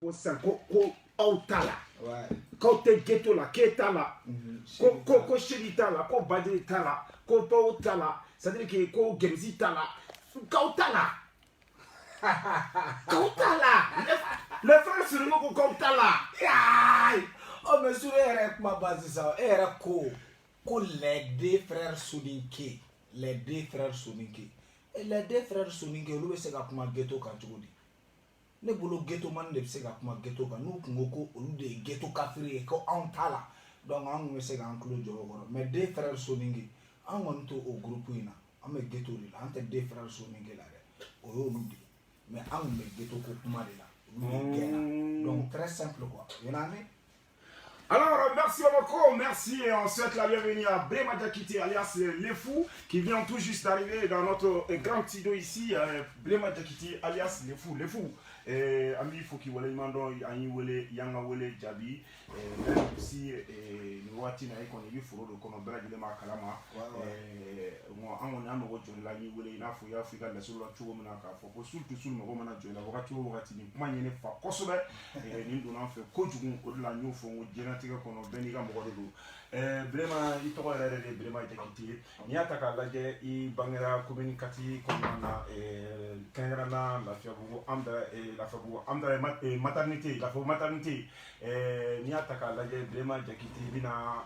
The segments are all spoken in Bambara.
ko autala ko te ghetto la ketala ko sheditala ko baditala ko pautala c'est-à-dire que ko gemzitala kautala kautala le frère sur nous ko kautala oh mais sur ma base ça era ko les deux frères Soninké et les deux frères Soninké olu be se ka kuma ghetto kan cogodi ne bolo ghetto man de be se ka kuma ghetto kan no kungo ko olu de ghetto kafiri ko an tala donc an be se ka an klo joro goro mais deux frères Soninké an won to au groupe ina an be ghetto de la entre deux frères Soninké la de o yo olu de mais an be ghetto ko kuma de la donc très simple quoi you know what I mean? Alors, merci beaucoup, merci et on souhaite la bienvenue à Brema Diakité alias Les Fous qui vient tout juste d'arriver dans notre grand studio ici, Brema Diakité alias Les Fous. Ami, il faut qu'il y ait Yanga Wele Djabi, même si nous avons dit qu'on a eu Foro de Konobra de Lema Kalama, moi, on a un autre jour, l'année où il y a Africa, la seule chose qu'on a fait, surtout sur le moment où la voiture va être une manière de faire Kosovo, et nous avons fait Kojugun, au-delà de nous, génétique qu'on a béni comme Rodolo. Vraiment, il faut aller Brema Diakité. Il y a ta calage, il bangera communicatif comme on a Kangarana, la Fiabou, la Fabou, maternité, la maternité. Ni ataka la Brema Diakité bina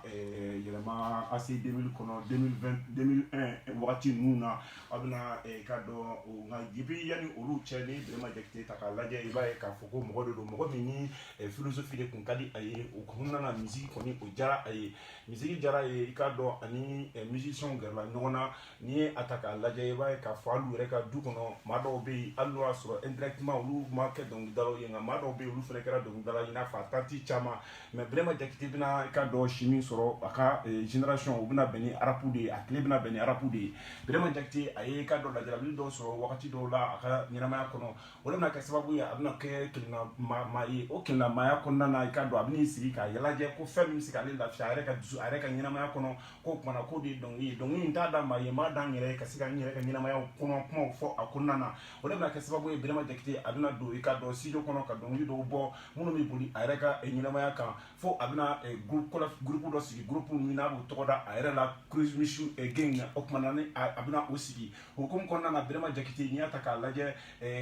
yelema asi 2000 kono 2020 2001 wakati nuna abina kado nga gibi yani olu chene Brema Diakité taka la iba ka foko mogodo do mogo mini philosophie de kunkadi ay okunna na musique koni ojara ay musique jara e kado ani musicien gerla nona ni ataka la iba ka falu reka du kono mado be allo asro indirectement olu market donc dalo yenga mado be olu fere kera donc dalo ina fa tanti chama mais Brema Diakité bina ka do chimie soro aka génération bina beni arapu de akle bina beni arapu de Brema Diakité aye ka do la jarabi do soro wakati do la aka nyama kono wala na ka sababu ya abina ke kilina mai o kilina maya kono na ka do abini siri ka yalaje ko fem sika le la fiare ka du are ka nyama kono ko mana ko de dongi ntada mai ma dangere ka sika nyere ka nyama kono kuma fo akonna na wala na ka sababu ya Brema Diakité abina do ka do sijo kono ka dongi do bo muno mi buli are ka nyama kan fo abina groupe do sigi groupe mina bu tokoda ayre la cruise mission gang okmanane abina osigi hukum konna na Brema Diakité ni ataka laje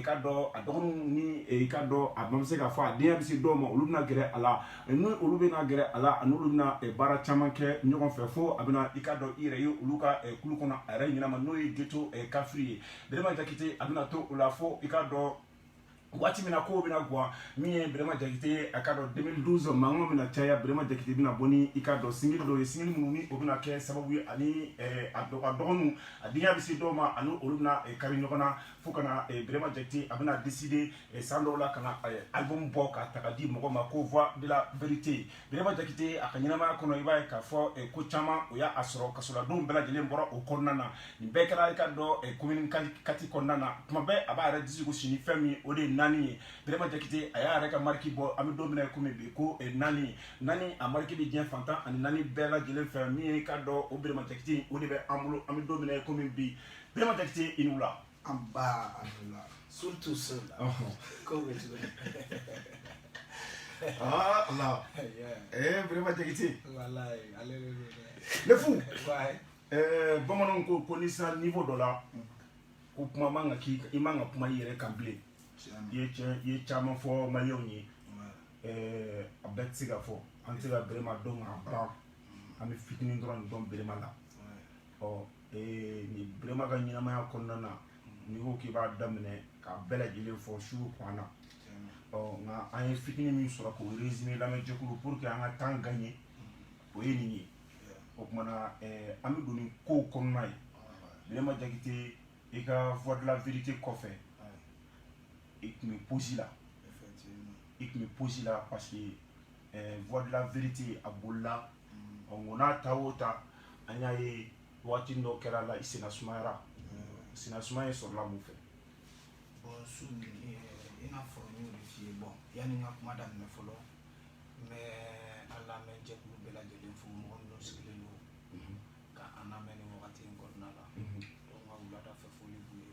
ka do adonu ni ka do abamse ka fa dia bisi do mo uluna gere ala nu ulube na gere ala anulu na bara chamanke nyogon fe fo abina ikado ire yo uluka kulu kona ayre nyina ma no geto kafri Brema Diakité abina to ula fo ikado wati mina ko bina gwa mi Brema Diakité akado 2012 mango mina chaya Brema Diakité bina boni ikado single mumi obina ke sababu ani adonu adiya bisi doma anu oluna karinyokona fukana Brema Diakité abina décider sando la kana album boka takadi mogo mako voix de la vérité Brema Diakité akanyina ma kono iba ka fo ko chama oya asro kasola dum bela jele mbora o konnana ni bekara ikado communicatif konnana kuma be aba ara disigo sini fami ode nani Brema Diakité aya reka marki bo ami domina ko me be ko nani a marki bi bien fantan ani nani bela jele fami ka do o Brema Diakité o de be amulo ami domina ko me bi Brema Diakité inula amba Allah surtout cela ko wetu Allah Brema Diakité wallahi allez le fou ouais bamanon ko konisa niveau dola ko kuma manga ki imanga kuma yere kamble ye chama fo mayoni abetsiga fo antiga Brema don abra ami fitini ndron don Brema la ni Brema ga nyina ma yakonna ni ho ki ba damne ka bela jile fo shuru kwana nga ay fitini mi sura ko résumé la me jekulu pour que anga temps gagner o yeni o mana ami doni ko konnay Brema Diakité et ka voix de la vérité qu'on fait et qui me pose là parce que voix de la vérité à bolla on a taota anyaye watindo kera la isina sumaira sina sumaira sur la moufe bon soumi ina formu de fie bon yani ngak madame me folo mais alla men jekulu bela jelen fu mo no skilelo ka anameni wakati ngorna la donc ngawula da fe foli buye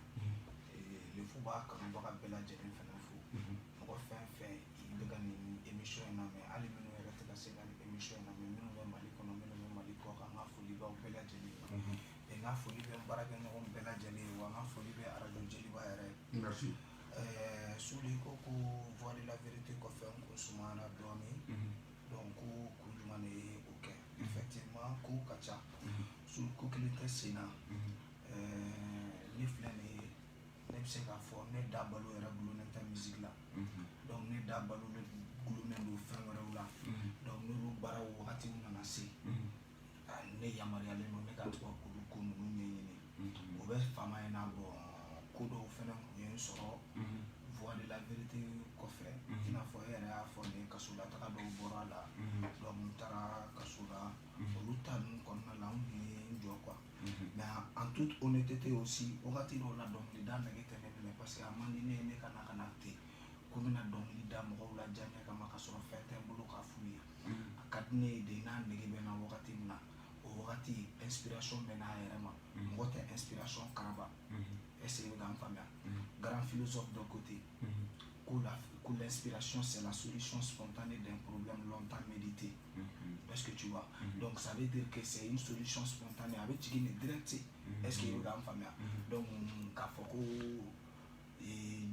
le fu ba ka bela jelen fana fu ko fen fen ko ka ca sur ko kelen tɛ sen na ne filɛ nin ye ne bɛ se k'a fɔ ne da balo yɛrɛ bolo ne tɛ musique la donc ne da balo ne gulonnen don fɛn wɛrɛw la donc n'olu baaraw wagatiw nana se ne yamaruyalen don ne ka to ka olu ko ninnu ɲɛɲini o bɛ faama in na bɔn ko dɔw fɛnɛ kun ye n sɔrɔ voix de la vérité kɔfɛ i n'a fɔ e yɛrɛ y'a fɔ ne kasolataga dɔw bɔra a la donc n taara kaso la olu ta ninnu kɔnɔna la n kun ye n jɔ quoi mais en toute honnêteté aussi wagati dɔw la dɔnkilida nɛgɛ tɛ ne minɛ parce que a man di ne ye ne ka na ka na ten ko n bɛna dɔnkili da mɔgɔw la diya ɲɛ kama ka sɔrɔ fɛn tɛ n bolo k'a f'u ye a ka di ne ye de n'a nege bɛ n na wagati min na o wagati inspiration bɛ n'a yɛrɛ ma mɔgɔ tɛ inspiration karaba est-ce que bɛ ka n faamuya grand philosophe d'un côté que l'inspiration c'est la solution spontanée d'un problème longtemps médité est-ce que tu vois donc ça veut dire que c'est une solution spontanée avec jigin direct est-ce que bɛ ka n faamuya donc k'a fɔ ko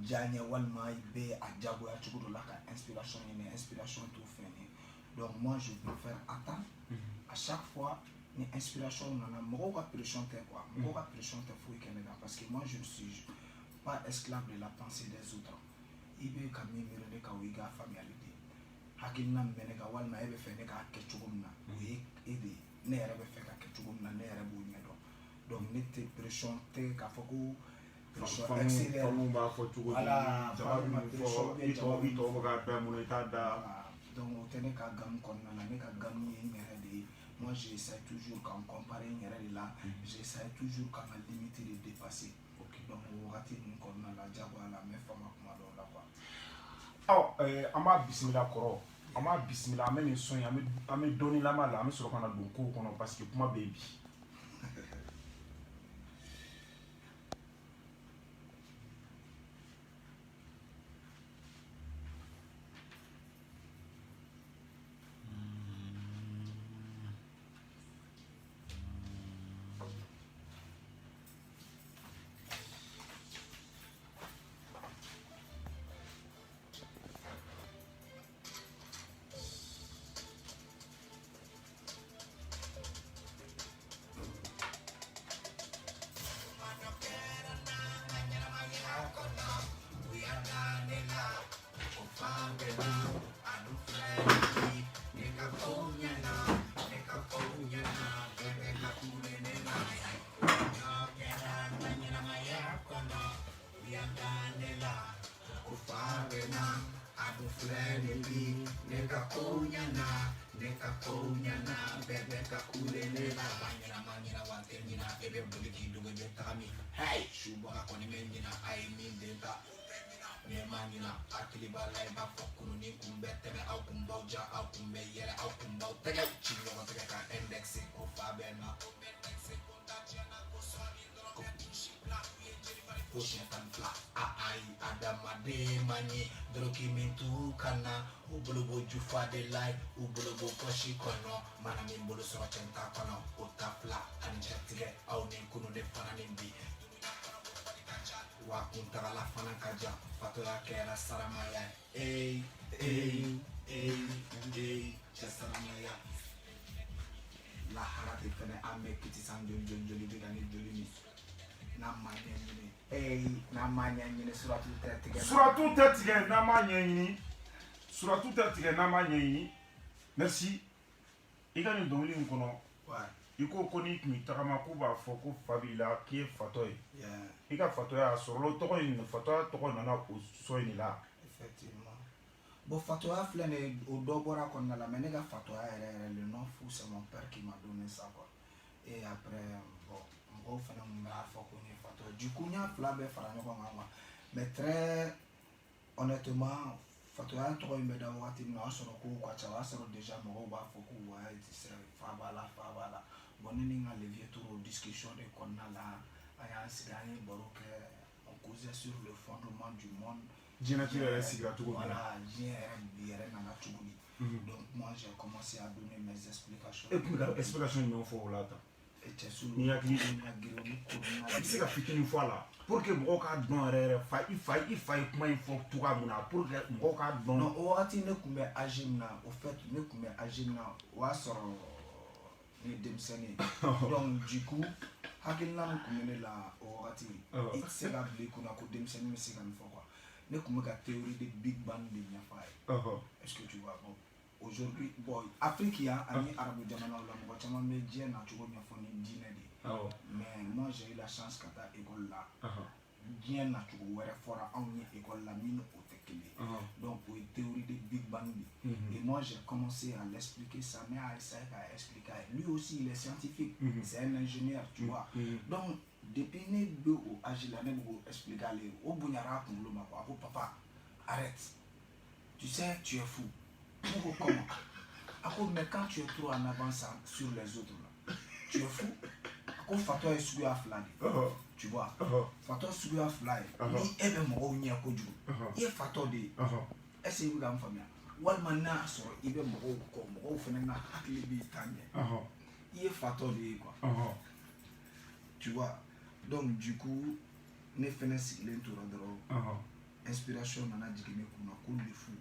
diya ɲɛ walima i bɛ a diyagoya cogo dɔ la ka inspiration ɲini inspiration t'o fɛn ye donc moi je préfère attendre à chaque fois ni inspiration nana mɔgɔw ka pression tɛ quoi mɔgɔw ka pression tɛ foyi kɛ ne kan parce que moi je ne suis pas esclave de la pensée des autres i bɛ ka min miiri ne kan o y'i ka faamuyali de ye hakilina min bɛ ne kan walima e bɛ fɛ ne k'a kɛ cogo min na o ye e de ye ne yɛrɛ bɛ fɛ ka kɛ cogo min na ne yɛrɛ b'o ɲɛdɔn donc ne tɛ pression tɛ k'a fɔ ko pression extérieure famu b'a fɔ cogo di jaba bɛ min fɔ i tɔw bɛ ka da mun na i t'a da donc o tɛ ne ka gamu kɔnɔna la ne ka gamu ye n yɛrɛ de ye moi j'essaie toujours ka n comparer n yɛrɛ de la j'essaie toujours ka n ka limite de dépasser donc o wagati ninnu kɔnɔna la jagoya la n bɛ fama kuma dɔw la quoi an b'a bisimila kɔrɔ an b'a bisimila an bɛ nin sɔn ye an bɛ dɔɔnin lama la an bɛ sɔrɔ ka na don kow kɔnɔ parce que kuma bɛ yen bi hey shuba koni menina ai min denta ne manina akili balai ba fokunu ni kumbete me au kumbauja au kumbeyere au kumbau tega chino ko tega ka index ko fabena Pushetan fla ai adamade mani droki mintu kana ubulubu jufa de life ubulubu koshi kono mana min bulu so chenta kono utafla anjetige au ni kunu de fananimbi wa kuntara la fana kaja fatoya kera saramaya saramaya la harate fene ame kiti sanjoli joli bigani joli namanya nyine suratu tɛ tigɛ n'a ma ɲɛɲini merci i ka nin dɔnkili in kɔnɔ i ko n'i tun bɛ tagama k'u b'a fɔ ko fa b'i la k'i ye fatɔ ye i ka fatɔya a sɔrɔla tɔgɔ in fatɔya tɔgɔ nana o sɔ in de la effectivement bon fatɔya filɛ nin ye o dɔ bɔra kɔnɔna la mais ne ka fatɔya yɛrɛ le nom fou c'est mon père qui m'a donné ça quoi et après bon mɔgɔw fana mun b'a fɔ ko n ye fatɔ du coup n y'a fila bɛɛ fara ɲɔgɔn kan quoi mais très honnêtement fatɔya tɔgɔ in bɛ da wagati min na o y'a sɔrɔ kow ka ca o y'a sɔrɔ déjà mɔgɔw b'a fɔ ko ouais fa b'a la bon ne ni n ka levier tora o discussion de kɔnɔna la an y'an sigi an ye baro kɛ on causait sur le fondement du monde diɲɛnatigɛ yɛrɛ sigira cogo min na voilà diɲɛ yɛrɛ nana cogo di donc moi j'ai commencé à donner mes explications e tun bɛ ka explication jumɛn fɔ o la tan ni hakili i bɛ se ka fitinin fɔ a la pour que mɔgɔw k'a dɔn yɛrɛ i fa ye kuma in fɔ cogoya min na pour que mɔgɔw k'a dɔn. non o wagati ne tun bɛ âge min na au fait ne tun bɛ âge min na o y'a sɔrɔ ni denmisɛnnin donc du coup hakilina min tun bɛ ne la o wagati i tɛ se ka bila i kunna ko denmisɛnnin bɛ se ka nin fɔ quoi ne tun bɛ ka théorie de big bang de ɲɛfɔ a ye est-ce que tu vois bon aujourd'hui bon Afrique yan ani arabu jamanaw la mɔgɔ caman bɛ diɲɛ nacogo ɲɛfɔ ni diinɛ de ye mais moi j'ai eu la chance ka taa école la diɲɛ nacogo wɛrɛ fɔra anw ye école la min o tɛ kelen ye donc o ye théorie de big bang de et moi j'ai commencé à l'expliquer ça mais à essayer qu'à expliquer lui aussi il est scientifique c'est un ingénieur tu vois donc depuis ne bɛ o âge la ne bɛ k'o expliquer ale ye o bonyara a kunkolo ma quoi a ko papa arrête tu sais tu es fou ne ko comment a ko mais quand tu es trop en avance sur les autres là tu es fou a ko fatɔ ye suguya fila de tu vois fatɔ suguya fila ye ni e bɛ mɔgɔw ɲɛ kojugu i ye fatɔ de ye est-ce que i bɛ ka n faamuya walima n'a y'a sɔrɔ i bɛ mɔgɔw kɔ mɔgɔw fana ka hakili b'i ta ɲɛ i ye fatɔ de ye quoi tu vois donc du coup ne fana sigilen tora dɔrɔn inspiration nana jigin ne kunna ko le fou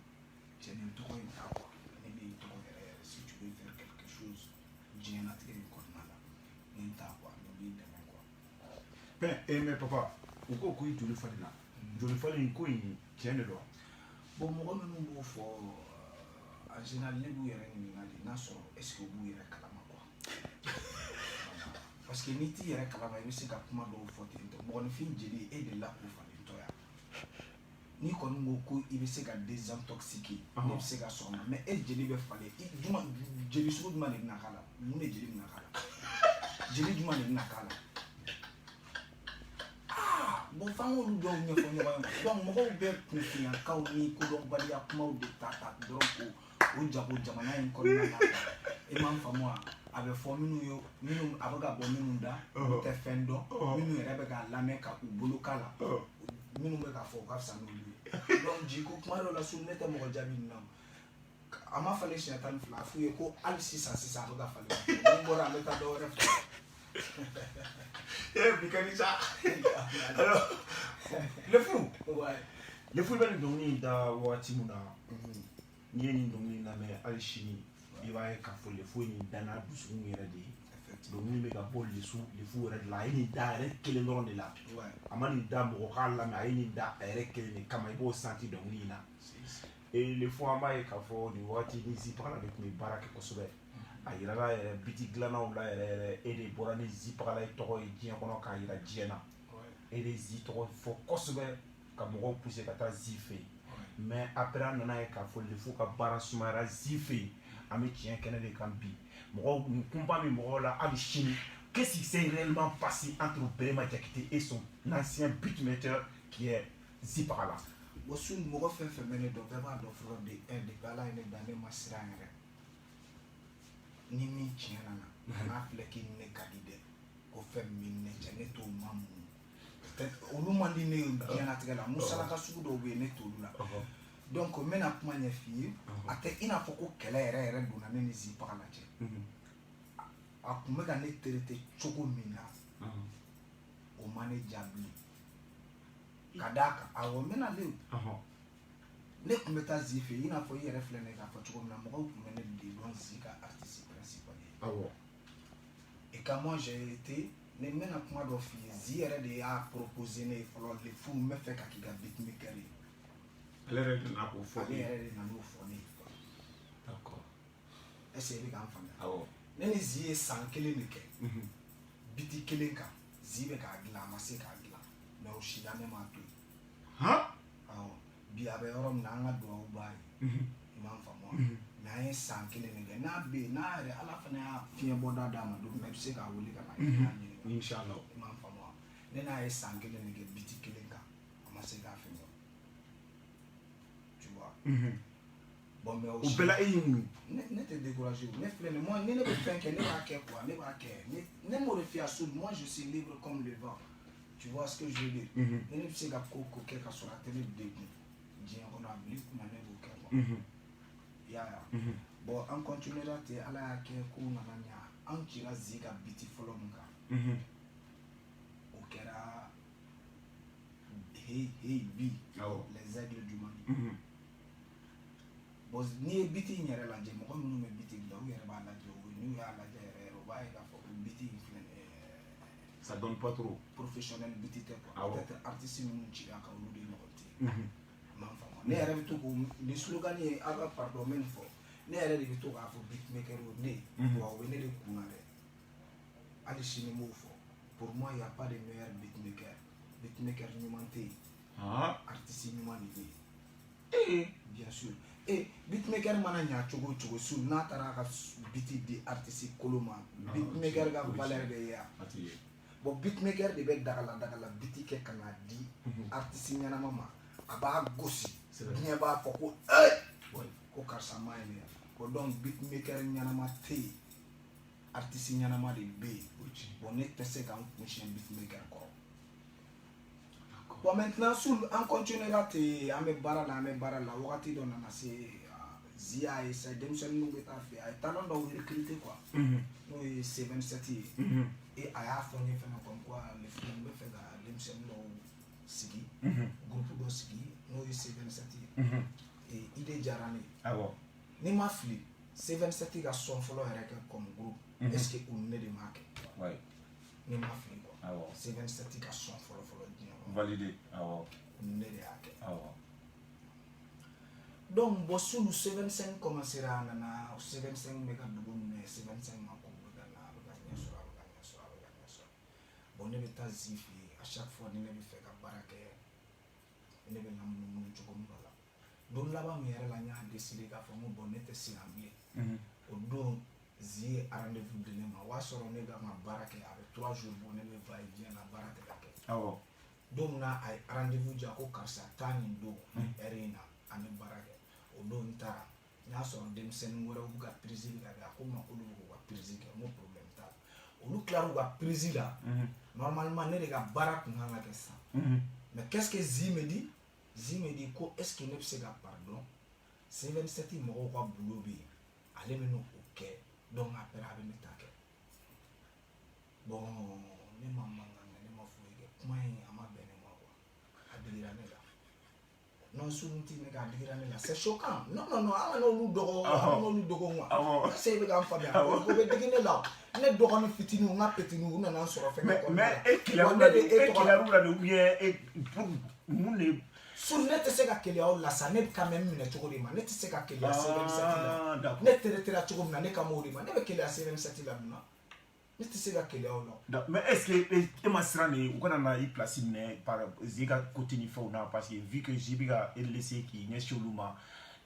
cɛ nin tɔgɔ in ta quoi ne bɛ i tɔgɔ yɛrɛ yɛrɛ si tu veux faire quelque chose diɲɛlatigɛ in kɔnɔna la nin ta quoi ne b'i dɛmɛ quoi. mais papa u ko ko i joli falenna joli falen ko in tiɲɛ de don bon mɔgɔ minnu b'o fɔ en général ne b'u yɛrɛ ɲininka de n'a sɔrɔ est ce que u b'u yɛrɛ kalama quoi parce que n'i t'i yɛrɛ kalama i bɛ se ka kuma dɔw fɔ ten tɔ mɔgɔninfin jeli e de la k'o falentɔ yan n'i kɔni ko ko i bɛ se ka désintoxiquer ne bɛ se ka sɔn o ma mais e jeli bɛ falen jeli sugu jumɛn de bɛna k'a la mun de jeli bɛna k'a la jeli jumɛn de bɛna k'a la bon f'an k'olu dɔw ɲɛfɔ ɲɔgɔn ye donc mɔgɔw bɛ kunfinyakaw ni kodɔnbaliya kumaw de ta dɔrɔn ko o jago jamana in kɔnɔna na i m'a faamu wa a bɛ fɔ minnu ye minnu a bɛ ka bɔ minnu da u tɛ fɛn dɔn minnu yɛrɛ bɛ k'a lamɛn ka u bolo k'a la minnu bɛ k'a fɔ u ka fisa n'olu ye donc jiko kuma dɔw la su ne tɛ mɔgɔ jaabi nin na a ma falen siɲɛ 12 a f'u ye ko hali sisan a bɛ ka falen ni bɔra an bɛ taa dɔ wɛrɛ fɛ Bikanisa. Alors, le fou bɛ nin dɔnkili da waati min na n'i ye nin dɔnkili lamɛn hali sini i b'a ye k'a fɔ le fou ye nin danna dusukun yɛrɛ de ye dɔnkili bɛ ka bɔ le fou yɛrɛ de la a ye nin da a yɛrɛ kelen dɔrɔn de la a ma nin da mɔgɔ k'a lamɛn a ye nin da a yɛrɛ kelen de kama i b'o santi dɔnkili in na et le fou an b'a ye k'a fɔ nin waati ni Zipagala de tun bɛ baara kɛ kosɛbɛ a yirala yɛrɛ biti dilannaw la yɛrɛ e de bɔra ni Zipagala tɔgɔ ye diɲɛ kɔnɔ k'a yira diɲɛ na e de Zi tɔgɔ fɔ kosɛbɛ ka mɔgɔw pousser ka taa Zi fɛ yen mais après an nana ye k'a fɔ le fou ka baara sumayara Zi fɛ yen an bɛ tiɲɛ kɛnɛ de kan bi mɔgɔw kunba min mɔgɔw la hali sini qu'est-ce qui s'est réellement passé entre Brema Diakité et son ancien beatmaker qui est Zipagala bon su mɔgɔ fɛn fɛn bɛ ne dɔn bɛɛ b'a dɔn fɔlɔ de Ala ye ne dan ne ma siran yɛrɛ ni min tiɲɛ nana kan'a filɛ k'i ne ka di dɛ ko fɛn min ne cɛ ne t'o ma mun olu man di ne ye diɲɛlatigɛ la musalaka sugu dɔw bɛ yen ne t'olu la donc n bɛna kuma ɲɛ f'i ye a tɛ i n'a fɔ ko kɛlɛ yɛrɛ donna ne ni Zipagala cɛ a tun bɛ ka ne traiter cogo min na o ma ne diya bilen ka d'a kan awɔ n bɛna le ne tun bɛ taa Zi fɛ yen i n'a fɔ i yɛrɛ filɛ ne k'a fɔ cogo min na mɔgɔw tun bɛ ne de dɔn Zi ka artiste principal ye et quand moi j'ai été ne bɛna kuma dɔ f'i ye Zi yɛrɛ de y'a proposé ne ye fɔlɔ le fou n bɛ fɛ ka k'i ka beatmaker ye ale yɛrɛ de nana k'o fɔ ale yɛrɛ de nana o fɔ ne ye d'accord est-ce que i bɛ k'an faamuya ne ni Zi ye san 1 de kɛ biti 1 kan Zi bɛ k'a dilan a ma se k'a dilan mais o si la ne m'a to yen awɔ bi a bɛ yɔrɔ min na an ka dugawu b'a ye i m'a faamu wa mais an ye san 1 de kɛ n'a bɛ yen n'a yɛrɛ Ala fana y'a fiɲɛ bɔda d'a ma don min na i bɛ se k'a wele ka na i n'a ɲininka Inch'Allah i m'a faamu wa ne n'a ye san 1 de kɛ biti 1 kan a ma se k'a fɛn dɔn tu vois bon mais o bɛɛ la e ye mun ye ne tɛ découragé ne filɛ nin moi ni ne bɛ fɛn kɛ ne b'a kɛ quoi ne b'a kɛ ne m'o de f'i ye a su moi je suis libre comme le vent tu vois ce que je veux dire ne bɛ se ka ko ko kɛ ka sɔrɔ a tɛ ne degun diɲɛ kɔnɔ a bila i kunna ne b'o kɛ quoi i y'a ye bon an continuera ten Ala y'a kɛ kow nana ɲa an cira Zi ka biti fɔlɔ min kan o kɛra hey bi les aigles du Mali bon n'i ye biti in yɛrɛ lajɛ mɔgɔ minnu bɛ biti dilan u yɛrɛ b'a lajɛ n'u y'a lajɛ yɛrɛ u b'a ye k'a fɔ ko biti in filɛ nin ye ça donne pas trop professionnel biti tɛ quoi awɔ peut-être artiste minnu cira ka olu de ɲɔgɔn tɛ yen a m'a faamu ne yɛrɛ bɛ to k'o ni slogan ye aw ka pardon min fɔ ne yɛrɛ de bɛ to k'a fɔ beatmaker o ne wa o bɛ ne de kun na dɛ hali sini n b'o fɔ pour moi y a pas de meilleur beatmaker ɲuman tɛ yen artiste ɲuman de bɛ yen bien sûr beatmaker mana ɲa cogo o cogo su n'a taara a ka biti di artiste kolo ma beatmaker ka valeur bɛ ye yan bon beatmaker de bɛ dagala biti kɛ ka n'a di artiste ɲɛnama ma a b'a gosi diɲɛ b'a fɔ ko ko karisa ma ye ne ye bon donc beatmaker ɲɛnama tɛ yen artiste ɲɛnama de bɛ yen bon ne tɛ se k'an kun siɲɛ beatmaker kɔrɔ bon maintenant sul an continuera ten an bɛ baara la wagati dɔ nana se Zia ye sa denmisɛnninw bɛ taa fɛ a ye talent dɔw recruter quoi n'o ye C27 ye et a y'a fɔ n ye fɛnɛ comme quoi le film n bɛ fɛ ka denmisɛnnin dɔw sigi groupe dɔ sigi n'o ye C27 ye et idée diyara ne ye ni ma fili C27 ka son fɔlɔ yɛrɛ kɛ comme groupe est ce que u ne de m'a kɛ ni ma fili quoi C27 ka son fɔlɔ diɲɛ validé ne de y'a kɛ donc bon sulu C25 commencera a nana C25 bɛ ka dugu minɛ C25 ma ko bɛ ka na a bɛ ka ɲɛ sɔrɔ bon ne bɛ taa Zi fɛ yen à chaque fois ni ne bɛ fɛ ka baara kɛ ne bɛ lamunumunu cogo min dɔ la don laban min yɛrɛ la n y'a décidé k'a fɔ n ko bon ne tɛ siran bilen o don Zi ye rendez-vous di ne ma o y'a sɔrɔ ne ka n ka baara kɛ a bɛ 3 jours bɔ ne bɛ va et vient na baara tɛ ka kɛ don min na a ye rendez-vous di yan ko karisa taa nin don nin heure in na an bɛ baara kɛ o don n taara n y'a sɔrɔ denmisɛnnin wɛrɛw bɛ ka prise kɛ a ko n ma k'olu bɛ k'u ka prise kɛ n ko problème t'a la olu tilara u ka prise la normalement ne de ka baara kun kan ka kɛ sisan mais qu'est-ce que Zi me dit ko est-ce que ne bɛ se ka pardon C27 mɔgɔw ka boulot bɛ yen ale bɛ n'o kɛ donc après a bɛ ne ta kɛ bon ne ma mankan kɛ ne ma foyi kɛ kuma in a ma bɛn ne ma quoi a digira ne la non sunti ne ka digira ne la c'est choquant non an ka n'olu dɔgɔ quoi est-ce que i bɛ k'an faamuya o bɛ digi ne la ne dɔgɔnin fitininw n ka petiniw u nana n sɔrɔ fɛn kɛ mais e keleyara u la de ou bien pour mun de sun ne tɛ se ka keleya o la sa ne bɛ ka mɛ minɛ cogo de ma ne tɛ se ka keleya C27 la ne traitera cogo min na ne ka m'o de ma ne bɛ keleya C27 la mun na ne tɛ se ka keleya o la mais est-ce que e ma siran de u kana na i place minɛ par Zi ka côté ni fɛnw na parce que vu que Zi bɛ ka e laisser k'i ɲɛsin olu ma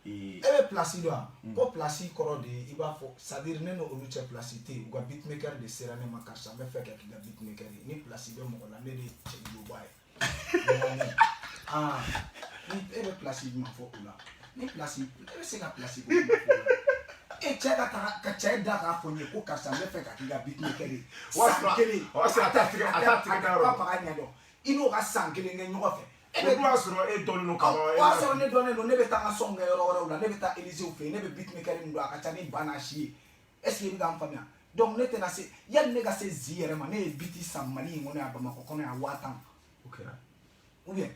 e bɛ place dɔn ko place kɔrɔ de i b'a fɔ c'est à dire ne n'olu cɛ place tɛ yen u ka beatmaker de sera ne ma karisa n bɛ fɛ ka k'i ka beatmaker ye ni place bɛ mɔgɔ la ne de ye cɛ joba ye e bɛ place jumɛn fɔ o la ni place e bɛ se ka place ko jumɛn fɔ o la e cɛ ka cɛ da k'a fɔ n ye ko karisa n bɛ fɛ ka k'i ka beatmaker ye san kelen a t'a faga ɲɛdɔn i n'o ka san kelen kɛ ɲɔgɔn fɛ o b'a sɔrɔ e dɔnnen don ka ban o b'a sɔrɔ ne dɔnnen don ne bɛ taa n ka sɔn kɛ yɔrɔ wɛrɛw la ne bɛ taa Élysée fɛ yen ne bɛ beatmaker min don a ka ca ni ba n'a si ye est-ce que i bɛ k'an faamuya donc ne tɛna se yanni ne ka se Zi yɛrɛ ma ne ye biti san Mali in kɔnɔ yan Bamakɔ kɔnɔ yan 5000 o kɛra ou bien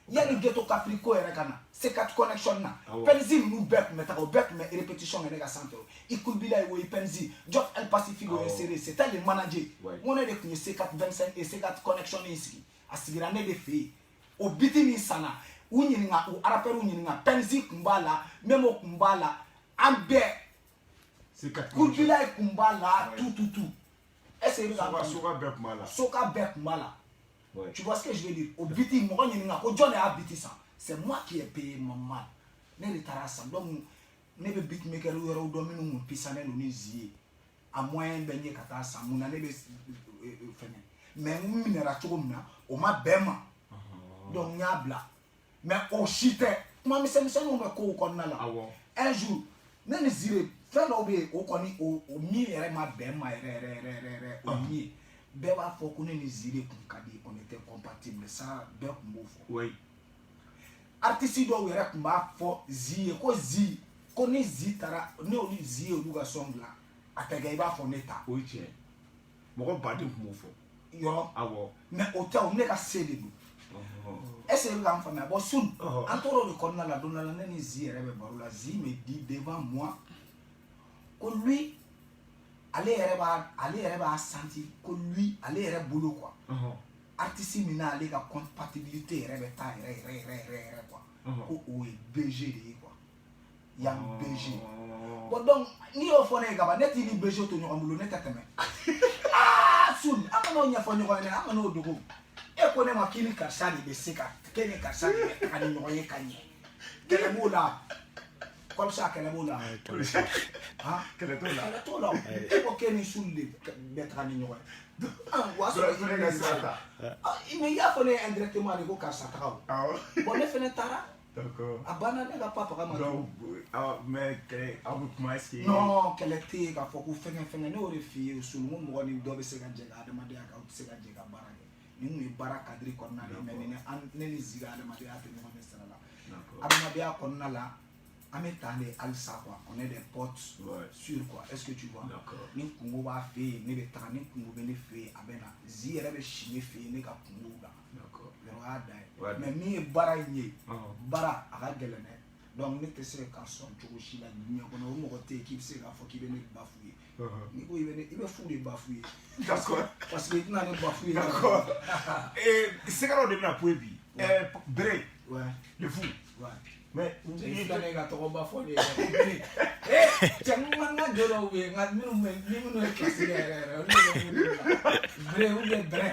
yanni ghetto caprico yɛrɛ ka na C4 connection na Penzi ninnu bɛɛ tun bɛ taga o bɛɛ tun bɛ répétition kɛ ne ka sanfɛ Ikubila ye o ye Penzi Job El Pacifique o ye Sere c'était le manager n ko ne de tun ye C4 25 et C4 connection in sigi a sigira ne de fɛ yen o biti min sanna u ɲininka u rappeurs ɲininka Penzi tun b'a la Memo tun b'a la an bɛɛ Ikubila tun b'a la tout est-ce que Soka bɛɛ tun b'a la Soka bɛɛ tun b'a la. Tu vois ce que je veux dire? Au biti, moi, ko John a biti ça. C'est moi qui ai payé mon mal. Ne de taara san donc ne bɛ beatmaker yɔrɔw dɔn minnu kun pisane don ni Zi ye a moyen bɛ n ye ka taa san mun na ne bɛ fɛngɛ mais n minɛra cogo min na o ma bɛn ma donc n y'a bila mais o si tɛ kuma misɛnninw bɛ kow kɔnɔna la un jour ne ni Zi fɛn dɔw bɛ yen o kɔni o min yɛrɛ ma bɛn ma yɛrɛ o min ye bɛɛ b'a fɔ ko ne ni Zi de kun ka di on était compatible ça bɛɛ kun b'o fɔ artiste dɔw yɛrɛ kun b'a fɔ Zi ye ko Zi ko ni Zi taara ne olu Zi ye olu ka son dilan a tɛ kɛ i b'a fɔ ne ta o ye tiɲɛ mɔgɔ baden kun b'o fɔ yɔrɔ awɔ mais o tɛ o ne ka se de don est-ce que i bɛ k'an faamuya bon sun an tora o de kɔnɔna la don dɔ la ne ni Zi yɛrɛ bɛ baro la Zi me dit devant moi ko lui ale yɛrɛ b'a sentir ko lui ale yɛrɛ bolo quoi artiste min na ale ka compatibilité yɛrɛ bɛ taa yɛrɛ quoi ko o ye BG de ye quoi Yang BG bon donc n'i y'o fɔ ne ye kaban ne t'i ni BG to ɲɔgɔn bolo ne tɛ tɛmɛ sun an ka n'o ɲɛfɔ ɲɔgɔn ye an ka n'o dogo e ko ne ma k'i ni karisa de bɛ se ka k'e ni karisa de bɛ taga ni ɲɔgɔn ye ka ɲɛ kɛlɛ b'o la comme ça kɛlɛ b'o la kɛlɛ t'o la e ko k'e ni sun de bɛ taga ni ɲɔgɔn ye o y'a sɔrɔ i bɛ sira mais i y'a fɔ ne ye indirectement de ko karisa taga o bon ne fɛnɛ taara a banna ne ka papa ka ma mais aw bɛ kuma est-ce que non kɛlɛ tɛ yen k'a fɔ ko fɛngɛ ne y'o de f'i ye sun ko mɔgɔ ni dɔ bɛ se ka jɛ ka adamadenya kɛ aw tɛ se ka jɛ ka baara kɛ nin tun ye baara cadre kɔnɔna de ye mais ne ni Ziga adamadenya tɛ ɲɔgɔn ɲɛ sira la adamadenya kɔnɔna la an bɛ tan de halisa quoi on est des potes sûrs quoi est-ce que tu vois ni kungo b'a fɛ yen ne bɛ taga ni kungo bɛ ne fɛ yen a bɛ na Zi yɛrɛ bɛ si ne fɛ yen ne ka kungo la yɔrɔ y'a da ye mais min ye baara in ye baara a ka gɛlɛn dɛ donc ne tɛ se ka sɔn cogo si la diɲɛ kɔnɔ o mɔgɔ tɛ yen k'i bɛ se k'a fɔ k'i bɛ ne bafu ye n'i ko i bɛ fu de bafu ye parce que i tɛna ne bafu ye Sekaraw de bɛna poye bi Bere le fou mais i filɛ ne ka tɔgɔba fɔ de ye cɛ n ka jɔ dɔw bɛ yen nka minnu ye kilasi yɛrɛ olu de bɛ wuli la Bere ou bien Bere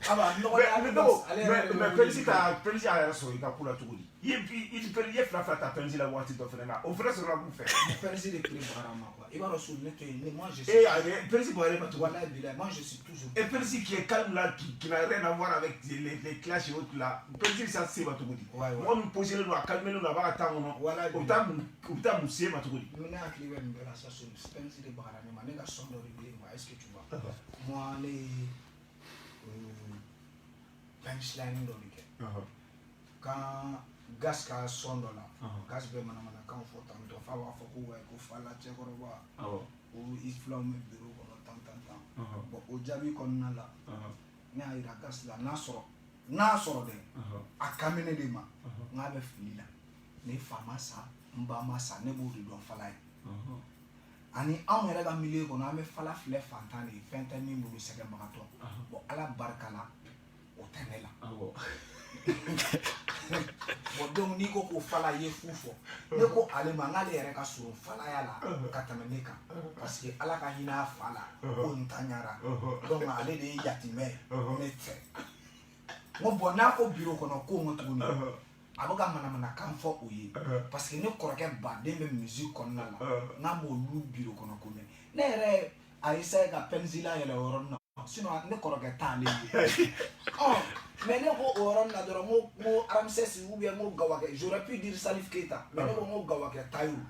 mais Pelsi a yɛrɛ sɔrɔ i ka ko la cogo di i ye fila ta Pelsi la waati dɔ fɛnɛ na o fɛnɛ sɔrɔla mun fɛ Pelsi de tile baara ma quoi i b'a dɔn sur ne to yen moi je suis Pelsi bɔra ma wallahi bilahi moi je suis toujours et Pelsi qui est calme là qui n'a rien à voir avec les clashs et autres là Pelsi ça se ma cogo di moi me poser le a calmer le a b'a ka temps kɔnɔ o bɛ taa mun se ma cogo di ne hakili bɛ nin bɛɛ la sa sur Pelsi de baara ne ma ne ka son dɔ de bɛ yen est-ce que tu vois moi ne punchline dɔ de kɛ quand gas ka son dɔ la gas bɛ manamanakan fɔ tantɔ fa b'a fɔ ko ko fa la cɛkɔrɔba ko i filanw bɛ bureau kɔnɔ tan bon o jaabi kɔnɔna la ne y'a yira gas la n'a sɔrɔ dɛ a kan bɛ ne de ma n k'a bɛ fili la ne fa ma sa n ba ma sa ne b'o de dɔn fala ye ani anw yɛrɛ ka milieu kɔnɔ an bɛ fala filɛ fantan de ye fɛn tɛ min bolo sɛgɛbagatɔ bon ala barika la o tɛ ne la bon donc n'i ko ko fala ye fu fɔ ne ko ale ma n'ale yɛrɛ ka surun falaya la ka tɛmɛ ne kan parce que ala ka hinɛ a fa la ko n taɲara donc ale de ye yatimɛ ye ne tɛ n ko bon n'a ko bureau kɔnɔ ko n ko tuguni a bɛ ka manamanakan fɔ o ye parce que ne kɔrɔkɛ baden bɛ musique kɔnɔna la n'a m'olu bureau kɔnɔ ko mɛn ne yɛrɛ a essayé ka Pelsi la yɛlɛ o yɔrɔnin na sinon ne kɔrɔkɛ t'ale ye mais ne ko o yɔrɔnin na dɔrɔn n ko Ramsès ou bien n ko Gawakɛ j'aurais pu dire Salif Keita mais ne ko n ko Gawakɛ Tayiru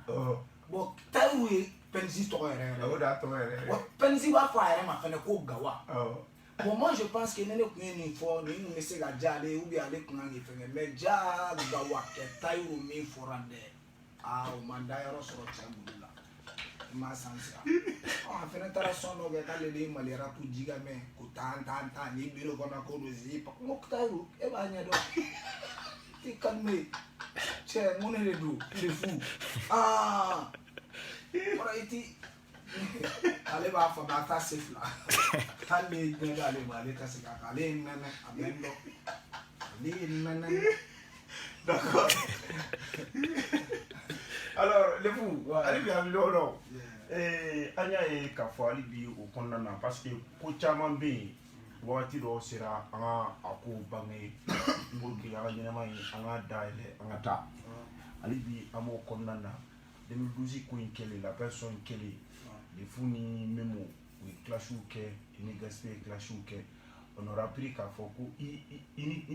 bon Tayiru ye Pelsi tɔgɔ yɛrɛ wa Pelsi b'a fɔ a yɛrɛ ma fɛnɛ ko Gawa bon moi je pense que ne kun ye nin fɔ nin kun bɛ se ka diya ale ou bien ale kun kan k'i fɛngɛ mais ja Gawakɛ Tayiru min fɔra dɛ o ma dayɔrɔ sɔrɔ cɛ bolo la i m'a san sira a fɛnɛ taara sɔn dɔ kɛ k'ale de ye Mali rap jiga mɛn ko tan ni bureau kɔnɔ ko do zi n ko Tayiru e b'a ɲɛ dɔn t'i calme cɛ mun ne de don le fou kɔrɔ i ti ale b'a fɔ a ta se fila hali ne ɲɛ b'ale ma ale tɛ se k'a kan ale ye nɛnɛ a bɛ n dɔn ale ye nɛnɛ d'accord alors le fou ale bi an lɔ dɔn an y'a ye k'a fɔ hali bi o kɔnɔna na parce que ko caman bɛ yen wagati dɔ sera an ka a ko bange pour que an ka ɲɛnama ye an ka dayɛlɛ an ka taa hali bi an b'o kɔnɔna na 2012 ko in kɛlen la personne kɛlen le fou ni Memo u ye clashiw kɛ i ni Gaspé ye clashiw kɛ on aura appris k'a fɔ ko i ni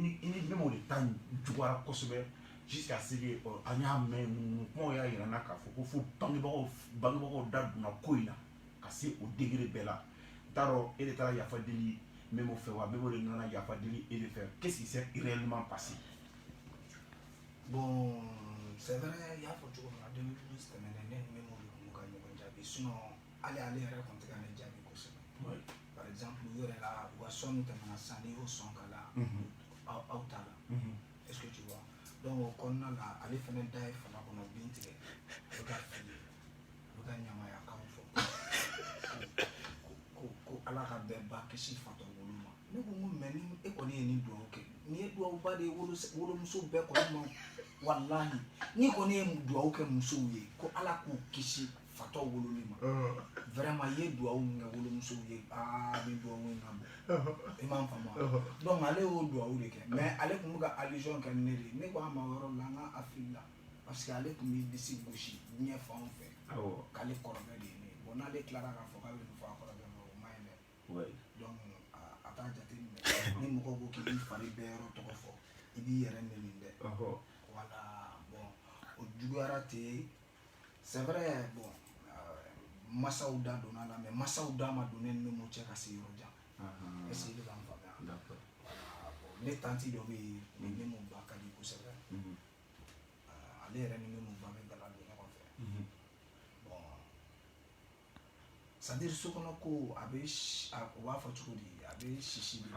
Memo de ta juguyara kosɛbɛ jusqu'à ce que an y'a mɛn kumaw y'a yira n na k'a fɔ ko fo bangebagaw da donna ko in na ka se o degré bɛɛ la n t'a dɔn e de taara yafa deli Memo fɛ wa Memo de nana yafa deli e de fɛ qu'est-ce qui s'est réellement passé bon c'est vrai i y'a fɔ cogo min na 2012 tɛmɛnen ne ni Memo de kun bɛ ka ɲɔgɔn jaabi sinon ale yɛrɛ kun tɛ ka ne jaabi kosɛbɛ par exemple u yɛrɛ la u ka son min tɛmɛna sisan n'i y'o son k'a la aw t'a la est-ce que tu vois donc o kɔnɔna la ale fɛnɛ da ye fanga kɔnɔ bin tigɛ a bɛ ka fili a bɛ ka ɲamaya kanw fɔ kisi fatɔ wolo ma ne ko n ko mɛ ni e kɔni ye nin duwawu kɛ nin ye duwawuba de ye wolomuso bɛɛ kɔni ma walahi ni kɔni ye duwawu kɛ musow ye ko ala k'u kisi fatɔ wololi ma vraiment i ye duwawu min kɛ wolomusow ye ni duwawu in ka bon i m'a faamu donc ale y'o duwawu de kɛ mais ale tun bɛ ka allusion kɛ ne de ne ko a ma o yɔrɔ la n ka Afiriki la parce que ale tun bɛ disi gosi diɲɛ fan o fɛ k'ale kɔrɔkɛ de ye ne ye bon n'ale tilara k'a fɔ k'ale bɛ fɔ a kɔrɔkɛ ma o ma ɲi dɛ donc a t'a jateminɛ ni mɔgɔw ko k'i b'i fari bɛɛ yɔrɔ tɔgɔ fɔ i b'i yɛrɛ nɛni dɛ voilà bon o juguyara ten c'est vrai bon masaw da donna la mais masaw da ma don ne ni Memo cɛ ka se yɔrɔ jan est-ce que i bɛ ka n faamuya voilà bon ne tanti dɔ bɛ yen ni Memo ba ka di kosɛbɛ ale yɛrɛ ni Memo ba bɛ gala don ɲɔgɔn fɛ bon c'est à dire so kɔnɔ ko a bɛ o b'a fɔ cogo di a bɛ sisi de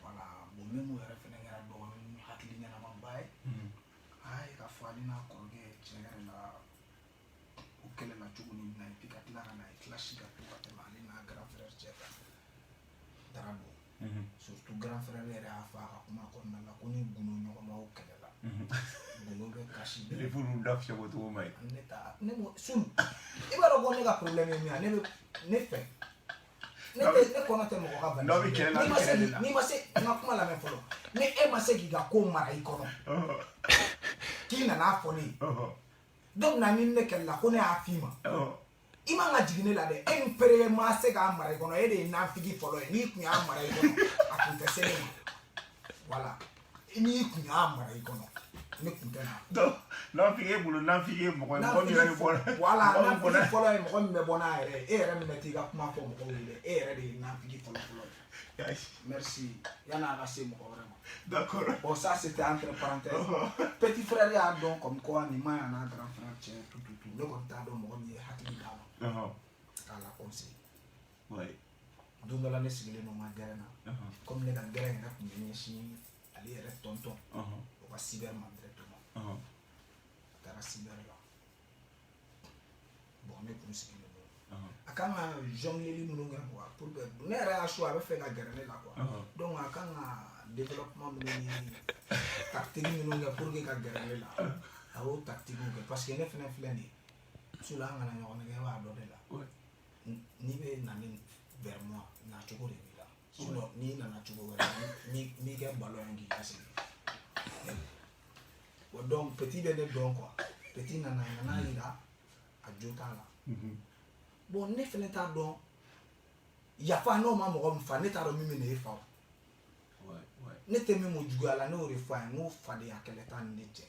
voilà bon Memo yɛrɛ fɛnɛ kɛra dɔgɔnin hakili ɲɛnamaba ye a ye ka fɔ ale n'a kɔrɔkɛ tiɲɛ yɛrɛ la o kɛlɛla cogo min na et puis ka tila ka na clash ka to ka tɛmɛ ale n'a grand frère cɛ kan dara don surtout grand frère yɛrɛ y'a fɔ a ka kuma kɔnɔna la ko ni gundo ɲɔgɔnmaw kɛlɛla gundo bɛ kasi il faut nous daf cɛ bɔ cogo ma ye ne ta ne mo sun i b'a dɔn ko ne ka problème ye min ye ne fɛ ne kɔnɔ tɛ mɔgɔ ka valise n'i ma se n ka kuma lamɛn fɔlɔ ni e ma se k'i ka ko mara i kɔnɔ k'i nana fɔ ne ye donc na ni ne kɛlɛla ko ne y'a f'i ma i man ka jigin ne la dɛ e n pere ma se k'a mara i kɔnɔ e de ye nafigi fɔlɔ ye n'i kun y'a mara i kɔnɔ a tun tɛ se ne ma voilà n'i kun y'a mara i kɔnɔ ne kun tɛ na donc nafigi e bolo nafigi ye mɔgɔ min yɛrɛ bɔ voilà nafigi fɔlɔ ye mɔgɔ min bɛ bɔ n'a yɛrɛ ye e yɛrɛ min bɛ t'i ka kuma fɔ mɔgɔw ye dɛ e yɛrɛ de ye nafigi fɔlɔ ye merci yan'a ka se mɔgɔ wɛrɛ ma d'accord bon ça c'était entre parenthèses petit frère y'a dɔn comme quoi nin ma y'a n'a grand frère cɛ tout ne kɔni t'a dɔn mɔgɔ min ye hakili d'a ma k'a la conseiller don dɔ la ne sigilen don n ka gɛrɛn na comme ne ka gɛrɛn yɛrɛ tun bɛ ɲɛsin ale yɛrɛ tonton o ka cyber ma directement a taara cyber la bon ne tun sigilen don a kan ka jongleli minnu kɛ quoi pour que ne yɛrɛ y'a su a bɛ fɛ ka gɛrɛ ne la quoi donc a kan ka développement minnu ni tactique minnu kɛ pour que ka gɛrɛ ne la a y'o tactique kɛ parce que ne fɛnɛ filɛ nin ye su la an kana ɲɔgɔn nɛgɛ e b'a dɔ de la n'i bɛ na ni vers moi na cogo de b'i la sinon n'i nana cogo wɛrɛ n'i kɛ ballon ye k'i lasigi bon donc petit bɛ ne dɔn quoi petit nana yira a jo t'a la bon ne fɛnɛ t'a dɔn yafa n'o ma mɔgɔ min fa ne t'a dɔn min bɛ na e fa o ne tɛ min juguya la ne y'o de fɔ a ye n ko fadenya kɛlɛ t'a ni ne cɛ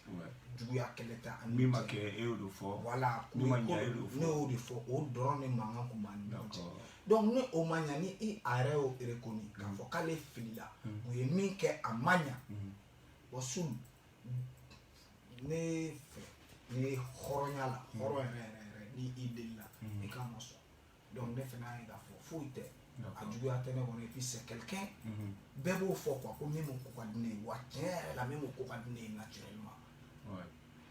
juguya kɛlɛ t'a ani ne cɛ min ma kɛ e y'o de fɔ voilà min ma ɲɛ e y'o de fɔ ne y'o de fɔ o dɔrɔn de mankan kun b'an ni ɲɔgɔn cɛ donc ni o ma ɲa ni i a yɛrɛ y'o reconnu k'a fɔ k'ale filila u ye min kɛ a ma ɲa bon sun ne fɛ ni hɔrɔnya la hɔrɔn yɛrɛ ni i delila i kan ka sɔn donc ne fɛnɛ y'a ye k'a fɔ foyi tɛ a juguya tɛ ne kɔnɔ et puis c'est quelqu'un bɛɛ b'o fɔ quoi ko min ko ka di ne ye wa tiɲɛ yɛrɛ la min ko ka di ne ye naturellement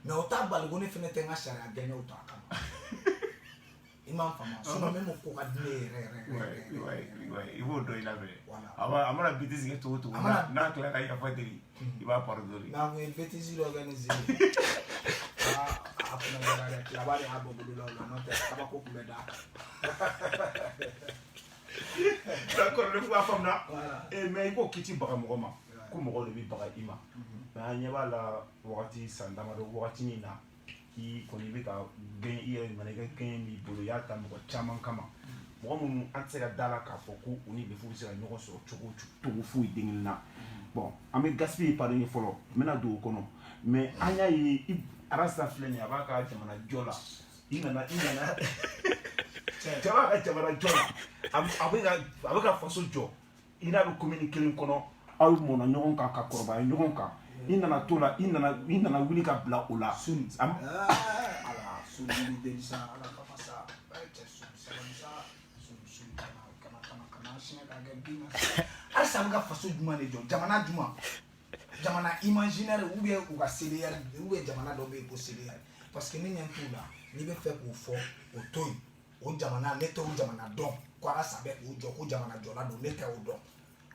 mais o t'a bali ko ne fɛnɛ tɛ n ka sariya gɛnɲɛw ta a kama i m'a faamu sinon min ko ka di ne ye yɛrɛ i b'o dɔn i la fɛ a mana bêtise kɛ cogo o cogo n'a tila ka yafa deli i b'a pardonner n'a kun ye bêtise dɔ kɛ ni zen a fɛnɛ kɛra dɛ tilaba de y'a bɔ bolo la o la n'o tɛ kabako tun bɛ d'a kan d'accord ne b'a faamuya mais i ko k'i ti baga mɔgɔ ma ko mɔgɔ de bɛ baga i ma mais an ɲɛ b'a la wagati san damadɔ wagati min na k'i kɔni bɛ ka gɛn i yɛrɛ ɲuman i ka gɛn b'i bolo i y'a ta mɔgɔ caman kama mɔgɔ minnu an tɛ se ka da la k'a fɔ ko u ni lefu bɛ se ka ɲɔgɔn sɔrɔ cogo foyi den na bon an bɛ gaspiller pari fɔlɔ n bɛna don o kɔnɔ mais an y'a ye arasa filɛ nin ye a b'a ka jamana jɔ la i nana jama ka jamana jɔ la a bɛ ka faso jɔ i n'a bɛ commune kelen kɔnɔ aw mɔna ɲɔgɔn kan ka kɔrɔbaya ɲɔgɔn kan i nana to la i nana wuli ka bila o la sun ala sun ni delisa ala ka masa cɛ sun sabali sa sun kana siɲɛ ka kɛ bin na halisa an bɛ ka faso jumɛn de jɔ jamana imaginaire ou bien u ka CDR ou bien jamana dɔ bɛ yen ko CDR parce que ni ɲɛ t'u la n'i bɛ fɛ k'o fɔ o to yen o jamana ne tɛ o jamana dɔn ko arasa bɛ k'o jɔ ko jamana jɔla don ne tɛ o dɔn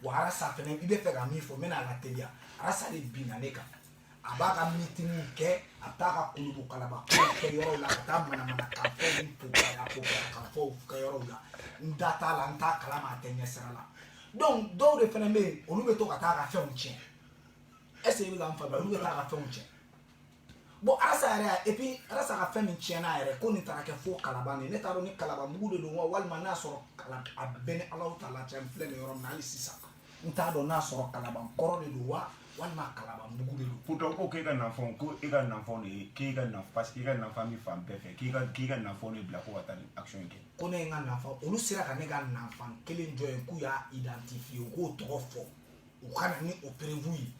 wa arasa fɛnɛ i bɛ fɛ ka min fɔ n bɛna a lateliya arasa de binna ne kan a b'a ka meeting kɛ a bɛ taa ka kulubu kalaba kɛ yɔrɔw la ka taa manamana kan fɛnw ni popaya kan fɔw kɛ yɔrɔw la n da t'a la n t'a kalama a tɛ ɲɛ sira la donc dɔw de fɛnɛ bɛ yen olu bɛ to ka taa ka fɛnw tiɲɛ est ce que i bɛ ka n faamuya olu bɛ taa ka fɛnw tiɲɛ bon arasa yɛrɛ et puis arasa ka fɛn min tiɲɛna yɛrɛ ko nin taara kɛ fo kalaban de ne t'a dɔn ni kalabanbugu de don wa walima n'a sɔrɔ a bɛɛ ni Alahu Taala cɛ n filɛ nin yɔrɔ min na hali sisan n t'a dɔn n'a sɔrɔ kalaban kɔrɔ de don wa walima kalabanbugu de don. pourtant ko k'e ka nafɛnw ko e ka nafɛnw de ye k'e ka nafɛn parce que e ka nafɛn mi fan bɛɛ fɛ k'i ka nafɛnw de bila ko ka taa ni action kɛ. ko ne ye n ka nafɛn olu sera ka ne ka nafɛn kelen jɔ yen k'u y'a identifier u k'o tɔgɔ fɔ u ka na ni o prévu ye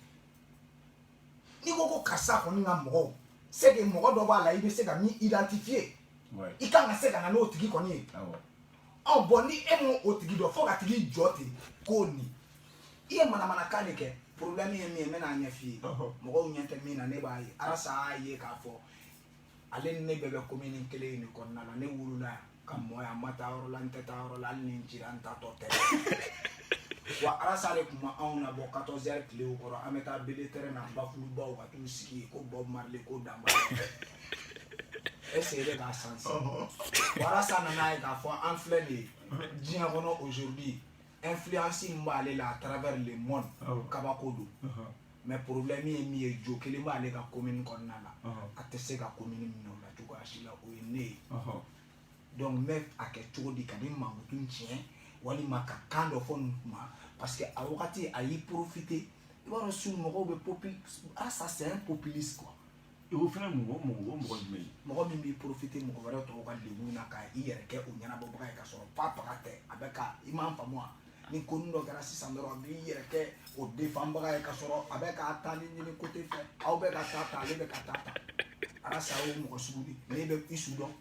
n'i ko karisa kɔni ka mɔgɔw c'est que mɔgɔ dɔ b'a la i bɛ se ka min identifier i kan ka se ka na n'o tigi kɔni ye bon ni e m'o o tigi dɔn fo ka tigi jɔ ten k'o nin i ye manamanakan de kɛ problème ye min ye n bɛna ɲɛ f'i ye mɔgɔw ɲɛ tɛ min na ne b'a ye arasa y'a ye k'a fɔ ale ni ne bɛɛ bɛ commune kelen in de kɔnɔna la ne wulula yan ka mɔ yan n ma taa yɔrɔ la n tɛ taa yɔrɔ la hali ni n cira n taatɔ tɛ wa arasa de tun ma anw na bɔ 14 heures tilew kɔrɔ an bɛ taa bele terrain na bafulubaw ka t'u sigi yen ko Bob Marley ko Damba est ce que e bɛ k'a sansi wa arasa nana ye k'a fɔ an filɛ nin ye diɲɛ kɔnɔ aujourd'hui influence min b'ale la à travers le monde kabako don mais problème ye min ye jo kelen b'ale ka commune kɔnɔna la a tɛ se ka commune minɛ o la cogoya si la o ye ne ye donc n bɛ a kɛ cogo di ka ni mankutu tiɲɛ walima ka kan dɔ fɔ nin kuma parce que a wagati a y'i profiter i b'a dɔn su mɔgɔw bɛ ça c'est un populiste quoi. o fana mɔgɔ jumɛn ye mɔgɔ min b'i profiter mɔgɔ wɛrɛ tɔw ka degun na ka i yɛrɛ kɛ o ɲɛnabɔbaga ye ka sɔrɔ papaga tɛ a bɛ ka i m'a faamu wa ni ko nin dɔ kɛra sisan dɔrɔn a b'i yɛrɛ kɛ o défendbaga ye ka sɔrɔ a bɛ k'a taali ɲini côté fɛ aw bɛ ka taa ta ale bɛ ka taa ta arasa o mɔgɔ sugu de ne bɛ i su dɔn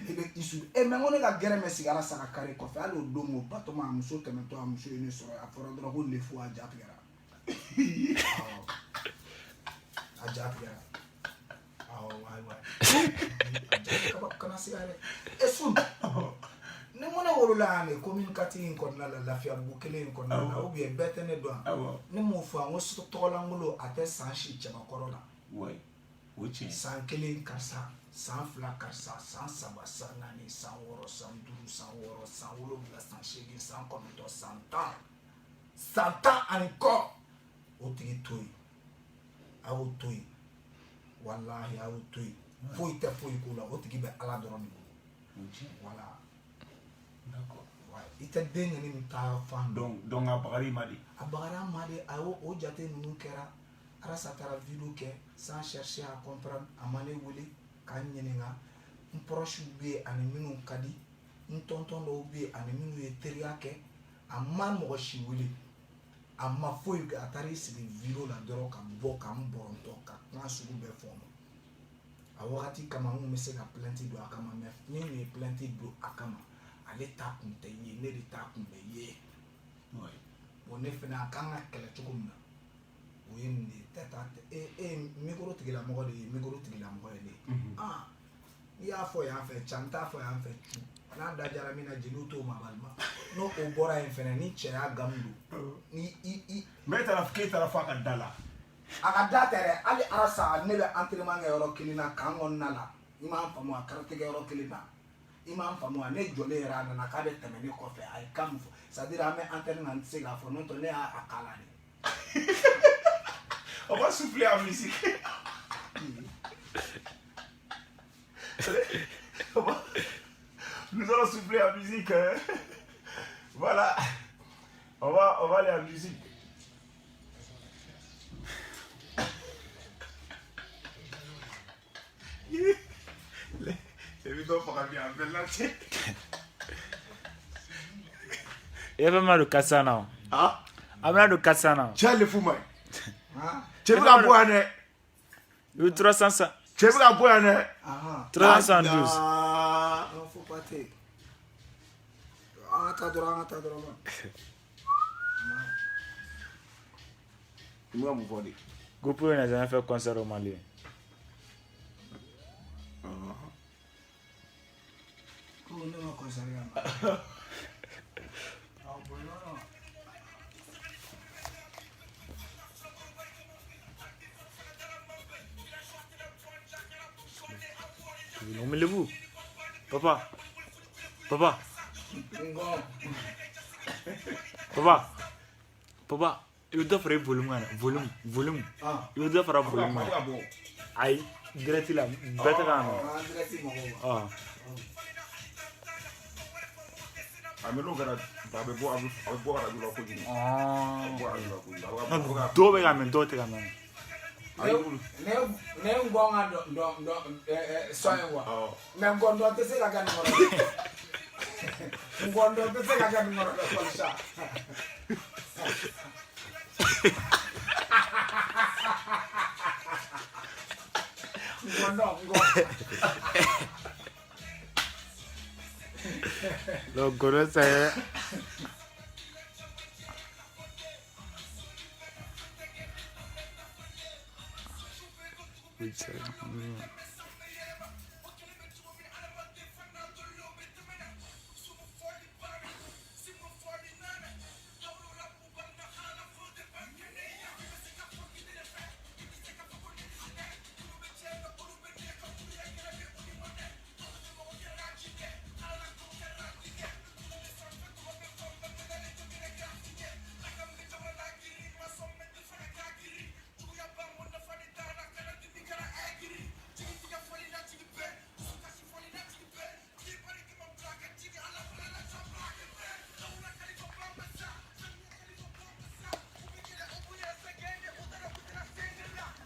ne bɛ i su dɔn mais n ko ne ka gɛrɛ mɛ sigi arasa ka kare kɔfɛ hali o don o batoma a muso tɛmɛtɔ a muso ye ne sɔrɔ a fɔra dɔrɔn ko lefu a ja tigɛra a ja tigɛra kana siga dɛ e sun ni mo ne wolola yan de commune 4 in kɔnɔna la Lafiyabugu kelen in kɔnɔna la ou bien bɛɛ tɛ ne dɔn ne m'o fɔ n ko tɔgɔlankolon a tɛ san si cɛbakɔrɔ la o tiɲɛ san kelen karisa san fila karisa san saba san naani san wɔɔrɔ san duuru san wɔɔrɔ san wolonwula san seegin san kɔnɔntɔn san tan ani kɔ o tigi to yen a y'o to yen walahi a y'o to yen foyi tɛ foyi k'o la o tigi bɛ Ala dɔrɔn de bolo voilà i tɛ den ɲini min taa fan donc a bagari ma de a bagara ma de a y'o o jate ninnu kɛra arasa taara video kɛ sans chercher à comprendre a ma ne wele k'an ɲininka n proches bɛ yen ani minnu ka di n tonton dɔw bɛ yen ani minnu ye teriya kɛ a ma mɔgɔ si wele a ma foyi kɛ a taara i sigi video la dɔrɔn ka bɔ ka n bɔrɔntɔ ka kuma sugu bɛɛ fɔ n ma a wagati kama n kun bɛ se ka plainte don a kama mais ni n ye plainte don a kama ale ta kun tɛ ye ne de ta kun bɛ ye bon ne fana a kan ka kɛlɛ cogo min na o ye nin de tɛ taa micro tigilamɔgɔ de ye micro tigilamɔgɔ ye ne ye n'i y'a fɔ yan fɛ can t'a fɔ yan fɛ cu n'a da jara min na jeliw t'o ma balima n'o o bɔra yen fɛnɛ ni cɛya gamu don ni i mais k'e taara fɔ a ka da la a ka da tɛ dɛ hali arasa ne bɛ entraînement kɛ yɔrɔ kelen na kan kɔnɔna la i m'a faamu a karate kɛ yɔrɔ kelen na i m'a faamu a ne jɔlen yɛrɛ a nana k'a bɛ tɛmɛ ne kɔfɛ a ye kan min fɔ c'est à dire an bɛ entraînement an tɛ se k'a fɔ n'o tɛ ne y'a kala de on va souffler en musique nous allons souffler en musique voilà on va aller en musique Eva do Kasana. Abra do Kasana. Charlie Fuma. Chebra boane. You 300. Chebra boane. 312. Non faut pas te. Attends. Moi mon body. Groupe n'a jamais fait concert au Mali. Non mais lève-vous. Papa. Papa. Papa. Papa. Il doit faire volume. Volume. Il doit faire volume. Aïe. Direct là. Bête là. Ah. Amelo gara ba be bo abu bo ara dula ko jini. Ah. Bo ara dula ko jini. Do be gamen, do te gamen. Ne ngonga do soyewa. Me ngondo te se ga ngoro. Ngondo te se ga ngoro ko sha. Ngondo. Lo goro saya.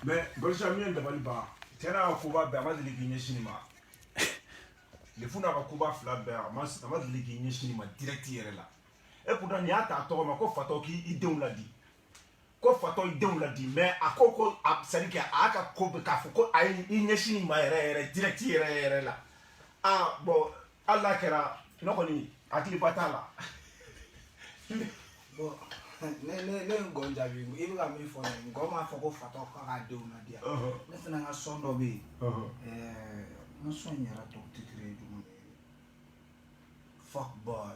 Mais Benjamin de Baliba, tena kuba be amadi liginye shinima. Le funa ka kuba fla be amadi liginye shinima direct yere la. Et pourtant ni ata to ma ko fato ki idon la di. Ko fato idon la di mais akoko absali ke aka ko be ka foko ay inye shinima yere direct yere la. Ah bon Allah kera no ko ni akili patala. Bon ne ngonja bi ibi ga mi fo ngoma fo ko fato ka ga de una dia ne tana ga sondo bi no sonyara to tikire du fuck boy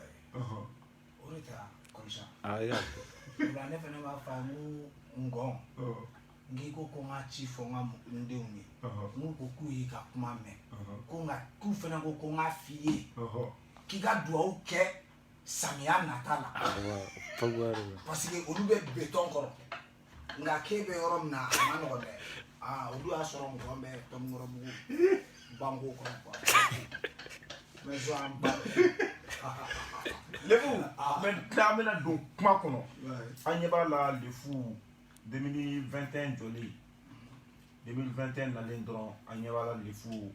orita konja ya la ne fene ma fa mu ngon ngi ko ko ma chi fo nga nde uni mu ko ku yi ka kuma me ko nga ku fene ko nga fiye ki ga do o ke Samia Natala. Parce que on veut béton encore. Nga kebe yorom na amano de. Odu asoron ko be tom ngoro bu bango ko quoi. Mais zo am ba. Lefu, mais damena do kuma kono. Anyeba la le fou 2021 joli. 2021 na lendron anyeba la le fou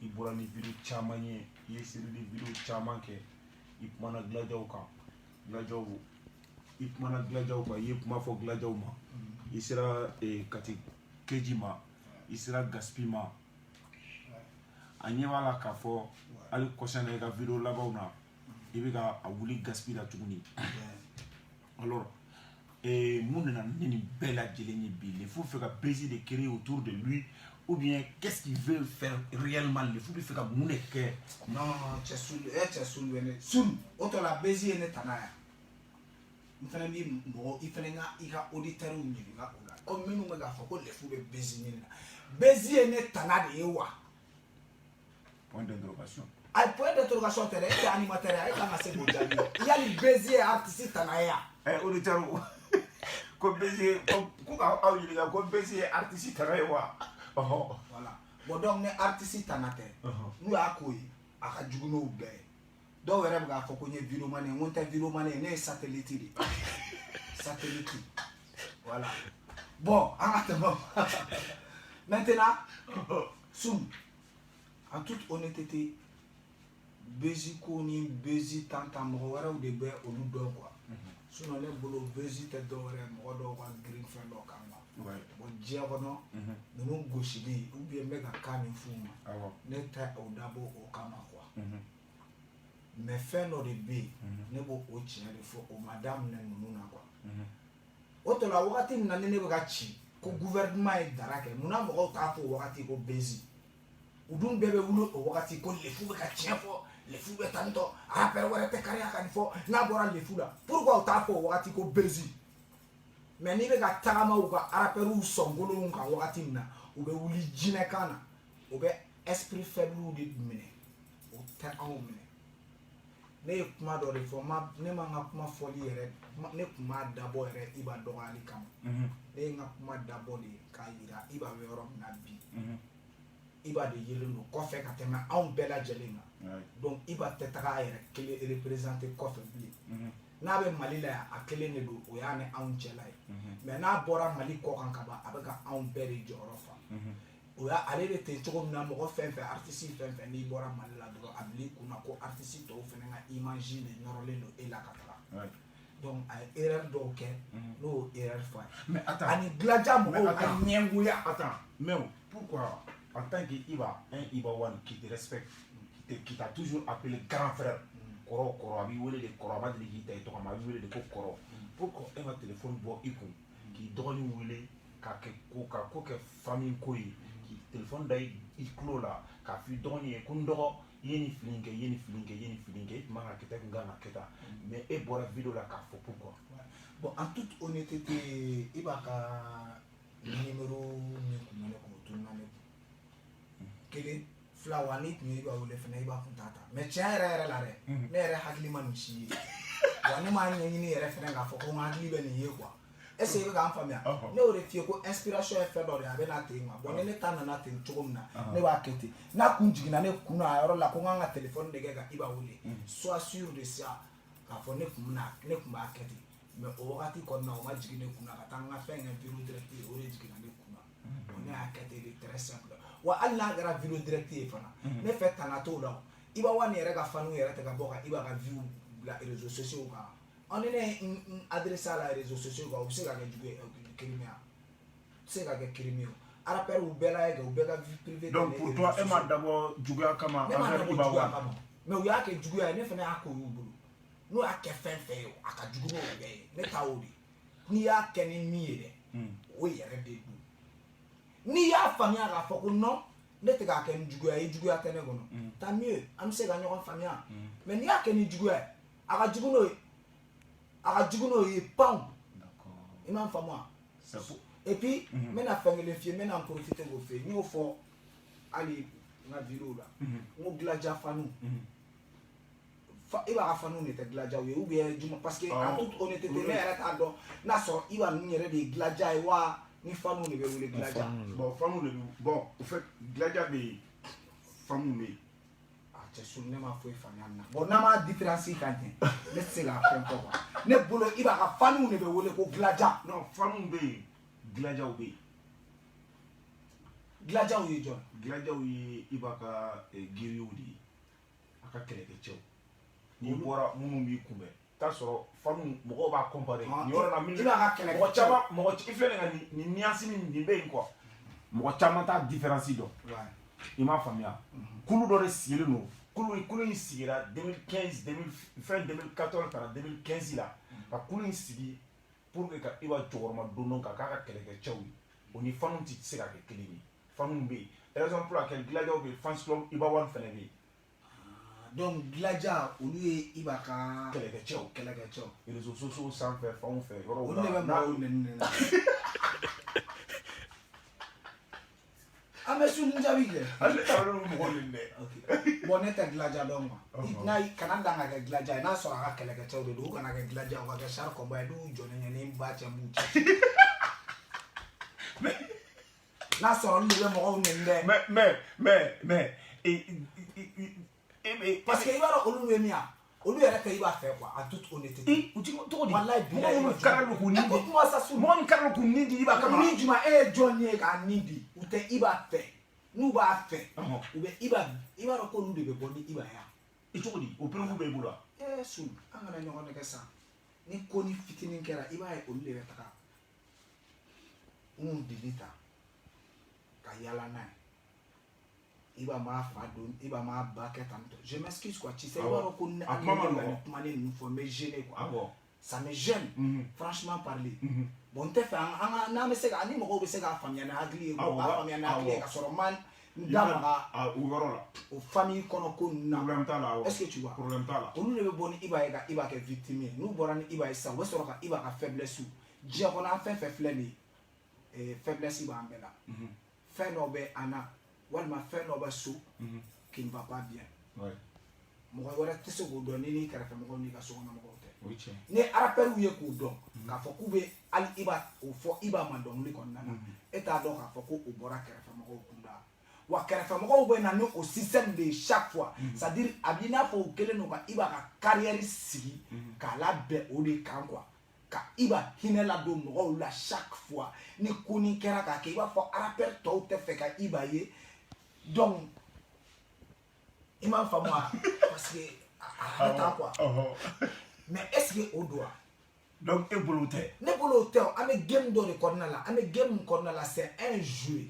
ibura ni video chamanye, yesiri di video chamanke. Ipmana glajaw kan glajaw ipmana glajaw kan yipma fo glajaw ma isira kati kejima isira gaspima anyema la ka fo ali kosana ka video labaw na ibika awuli gaspira tuguni alors mun na ni bella jeleni bi le faut faire plaisir de créer autour de lui ou bien qu'est-ce qu'il veut faire réellement le faut faire muneke non chesul wene sun auto la bezi ne tanaya mfana bi mo ifene nga ika auditeur ni nga ola comme menu nga fa ko le faut be bezi ni na bezi ne tanade ewa Point d'interrogation. Ay point d'interrogation tere et animateur ay kama se bojabi il y a le bezi artiste tanaya auditeur ko bezi ko ka awili ko bezi artiste tanaya voilà bon donc ne artiste tanate nous akoyi aka juguno be do were ba fa ko nye video mane ngonta video mane ne satellite di satellite voilà bon bon maintenant soum en toute honnêteté bezi ko ni bezi tanta mo wara ou de be onu do quoi sinon les bolo bezi te do were mo do wa green friend do kanga bon diabono nous gauchili ou bien mega kami fuma ne ta o dabo o kama quoi mais fin no de be ne bo o chine de fo o madame ne nuna quoi oto la wakati na ne be ga chi ko gouvernement e darake muna mo ta fo wakati ko bezi u dun bɛɛ bɛ wuli o wagati ko lefu bɛ ka tiɲɛ fɔ lefu bɛ tan tɔ rappeur wɛrɛ tɛ kariya ka nin fɔ n'a bɔra lefu la pourquoi u t'a fɔ o wagati ko Berzi mais n'i bɛ ka tagama u ka rappeurs sɔngolonw kan wagati min na u bɛ wuli jinɛkan na u bɛ esprit faible de minɛ o tɛ anw minɛ ne ye kuma dɔ de fɔ ne ma n ka kuma fɔli yɛrɛ ne kun m'a dabɔ yɛrɛ i b'a dɔgɔyali kama ne ye n ka kuma dabɔ de k'a yira i b'a bɛ yɔrɔ min na bi i b'a de yelen don kɔfɛ ka tɛmɛ anw bɛɛ lajɛlen kan donc i b'a tɛ taga a yɛrɛ kelen représenter kɔfɛ bilen n'a bɛ Mali la yan a kelen de don o y'a ni anw cɛla ye mais n'a bɔra Mali kɔ kan ka ban a bɛ ka anw bɛɛ de jɔyɔrɔ fa o y'a ale de ten cogo min na mɔgɔ fɛn fɛn artiste fɛn fɛn n'i bɔra Mali la dɔrɔn a bil'i kunna ko artiste tɔw fɛnɛ ka image de nɔrɔlen don e la ka taga donc a ye erreur dɔw kɛ n'o erreur fa mais attends ani dilaja mɔgɔw ka ɲɛngoya attends mais pourquoi en tant qu'Iba un Iba One qui te respecte qui t'a toujours appelé grand frère kɔrɔ a b'i wele de kɔrɔ a ma deli k'i ta i tɔgɔ ma a b'i wele de ko kɔrɔ pourquoi e ma téléphone bɔ i kun k'i dɔgɔnin wele ka ko kɛ famille ko ye k'i téléphone da i tulo la k'a f'i dɔgɔnin ye ko n dɔgɔ i ye nin fili kɛ i ye nin fili kɛ i ye nin fili kɛ i tun man ka kɛ tan i tun kan ka kɛ tan mais e bɔra vidéo la k'a fɔ pourquoi bon en toute honnêteté i b'a ka numéro min kun bɛ ne kun o tununa ne kun kelen fila wa n'i tun ye i b'a wele fɛnɛ i b'a kun t'a ta mais tiɲɛ yɛrɛ yɛrɛ la dɛ ne yɛrɛ hakili ma nin si ye wa ne m'a ɲɛɲini yɛrɛ fɛnɛ k'a fɔ ko n hakili bɛ nin ye quoi est ce que i bɛ k'an faamuya ne y'o de f'i ye ko inspiration ye fɛn dɔ de ye a bɛ n'a ten quoi bon ni ne ta nana ten cogo min na ne b'a kɛ ten n'a kun jiginna ne kun na a yɔrɔ la ko n kan ka téléphone de kɛ ka i b'a wele sois sûr de ça k'a fɔ ne kun b'a kɛ ten mais o wagati kɔnɔna o ma jigin ne kunna ka taa n ka fɛn kɛ vidéo direct ye o de jiginna ne kunna bon ne y'a kɛ ten de très simple wa hali n'a kɛra vidéo direct ye fana ne fɛ tanga t'o la Iba One yɛrɛ ka fanu yɛrɛ tɛ ka bɔ ka Iba ka view bila réseaux sociaux kan on ni ne adressé à la réseaux sociaux kan o bɛ se ka kɛ jugu ye crime ya o tɛ se ka kɛ crime ye rappeur u bɛɛ la kɛ u bɛɛ ka vie privée donc pour toi e ma dabɔ juguya kama ne ma dabɔ juguya kama mais u y'a kɛ juguya ye ne fana y'a k'o y'u bolo n'o y'a kɛ fɛn fɛn ye a ka jugu n'o bɛɛ ye ne ta y'o de n'i y'a kɛ ni min ye dɛ o yɛrɛ de don n'i y'a faamuya k'a fɔ ko non ne tɛ k'a kɛ ni juguya ye juguya tɛ ne kɔnɔ tant mieux an bɛ se ka ɲɔgɔn faamuya mais n'i y'a kɛ ni juguya ye a ka jugu n'o ye pan i m'a faamu wa et puis n bɛna fɛn kelen f'i ye n bɛna n profiter k'o f'i ye n y'o fɔ hali n ka vidéo la n ko Glaja fanu i b'a ka fanu de tɛ Glaja ye ou bien juma parce que en toute honnêteté ne yɛrɛ t'a dɔn n'a sɔrɔ i b'a ninnu yɛrɛ de ye Glaja ye wa ni fanu de bɛ wele Glaja bon fanu de bon au fait Glaja bɛ yen fanu bɛ yen cɛ sun ne ma foyi faamuya nin na bon n'an m'a différence kan ten ne tɛ se k'a fɛn fɔ quoi ne bolo i b'a ka fanu de bɛ wele ko Glaja non fanu bɛ yen Glajaw bɛ yen Glajaw ye jɔn Glajaw ye i b'a ka giriw de ye a ka kɛlɛkɛcɛw n'i bɔra minnu b'i kunbɛn t'a sɔrɔ fanu mɔgɔw b'a comparer nin yɔrɔ la min mɔgɔ caman i filɛ nin ka nin nuance nin bɛ yen quoi mɔgɔ caman t'a différence dɔn i m'a faamuya kulu dɔ de sigilen don kulu in sigira 2015 fin 2014 ka na 2015 la ka kulu in sigi pour que ka i b'a jɔyɔrɔma don kan k'a ka kɛlɛkɛcɛw ye o ni fanu tɛ se ka kɛ kelen ye fanu bɛ yen raison pour laquelle Glajaw bɛ yen fans club Iba One fana bɛ yen donc Glaja olu ye Iba ka kɛlɛkɛcɛw réseaux sociaux sanfɛ fanw fɛ yɔrɔw la olu de bɛ mɔgɔw nɛni an bɛ sun jaabi kɛ ale ta yɔrɔ ni mɔgɔ nin dɛ bon ne tɛ Glaja dɔn quoi n'a kana dan ka kɛ Glaja ye n'a sɔrɔ a ka kɛlɛkɛcɛw de don u kana kɛ Glaja u ka kɛ Char Combat ye n'u jɔlen ɲɛ ni ba cɛ b'u cɛ n'a sɔrɔ olu de bɛ mɔgɔw nɛni dɛ mais parce que i b'a dɔn olu ye min ye olu yɛrɛ tɛ i b'a fɛ quoi a toute honnêteté u ti cogo di walayi bilayi mɔgɔ kɛra k'u ni di mɔgɔ min kɛra k'u ni di i b'a kama ni juma e ye jɔn ye k'a ni di u tɛ i b'a fɛ n'u b'a fɛ u bɛ i b'a dɔn ko olu de bɛ bɔ ni i b'a ye i cogo di o preuve bɛ i bolo wa sun an kana ɲɔgɔn nɛgɛ san ni ko ni fitinin kɛra i b'a ye olu de bɛ taga n dili ta ka yala n'a ye Iba m'a fa don Iba m'a ba kɛ tan tɔ je m'excuse quoi tu sais i b'a dɔn ko ne kuma ne ninnu fɔ n bɛ gêner quoi ça me gêne franchement parler bon n tɛ fɛ an n'an bɛ se ka ni mɔgɔw bɛ se k'a faamuya ni hakili ye k'a faamuya ni hakili ye ka sɔrɔ Ndamaga o yɔrɔ la o famille kɔnɔ ko na problème t'a la est-ce que tu vois problème t'a la olu de bɛ bɔ ni Iba ye ka Iba kɛ victime ye n'u bɔra ni Iba ye sisan u bɛ sɔrɔ ka Iba ka faiblesse diɲɛ kɔnɔ an fɛn fɛn filɛ nin ye faiblesse b'an bɛɛ la fɛn dɔ bɛ an na walima fɛn dɔ bɛ so qui ne va pas bien mɔgɔ wɛrɛ tɛ se k'o dɔn ni n'i kɛrɛfɛ mɔgɔw n'i ka sokɔnɔ mɔgɔw tɛ ni rappeurs ye k'o dɔn k'a fɔ k'u bɛ hali Iba o fɔ Iba ma dɔnkili kɔnɔna na e t'a dɔn k'a fɔ ko o bɔra kɛrɛfɛ mɔgɔw kunda wa kɛrɛfɛ mɔgɔw bɛ na ni o système de chaque fois c'est à dire a b'i n'a fɔ u kɛlen don ka Iba ka carrière sigi k'a labɛn o de kan quoi ka Iba hinɛ ladon mɔgɔw la chaque fois ni ko ni kɛra k'a kɛ i b'a fɔ rappeur tɔw tɛ fɛ ka Iba ye donc i m'a faamu wa parce que a bɛ taa quoi mais est-ce que o don wa donc e bolo tɛ ne bolo o tɛ o an bɛ game dɔ de kɔnɔna la an bɛ game min kɔnɔna la c'est un jeu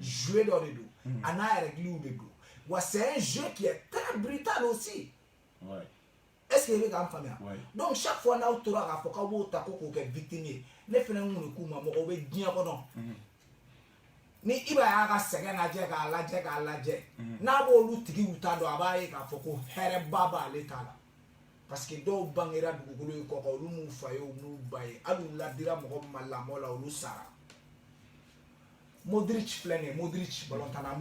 jeu dɔ de don a n'a règles de don wa c'est un jeu qui est très brutal aussi est-ce que i bɛ k'an faamuya donc chaque fois n'aw tora k'a fɔ k'aw b'o ta ko k'o kɛ victime ye ne fana ń kun k'u ma mɔgɔw bɛ diɲɛ kɔnɔ ni Iba y'a ka sɛgɛn lajɛ k'a lajɛ n'a b'olu tigiw ta dɔn a b'a ye k'a fɔ ko hɛrɛba b'ale ta la parce que dɔw bangera dugukolo in kɔkɔ olu m'u fa ye u m'u ba ye hali u ladira mɔgɔ min ma lamɔ la olu sara Modric filɛ nin ye Modric balontanna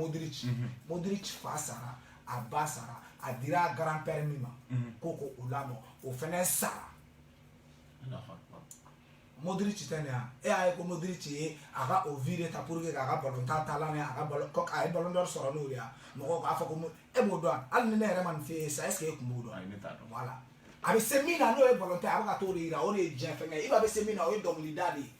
Modric fa sara a ba sara a dira a grand père min ma ko o lamɔ o fɛnɛ sara Modric tɛ nin yan e y'a ye ko Modric ye a ka o vie de ta pour que k'a ka balontan taalan a ka a ye ballon d'or sɔrɔ n'o de ye mɔgɔw k'a fɔ ko e b'o dɔn hali ni ne yɛrɛ ma nin f'e ye sisan est-ce que e tun b'o dɔn voilà a bɛ se min na n'o ye balontan a bɛ ka t'o de yira o de ye diɲɛ fɛngɛ ye Iba bɛ se min na o ye dɔnkilida de ye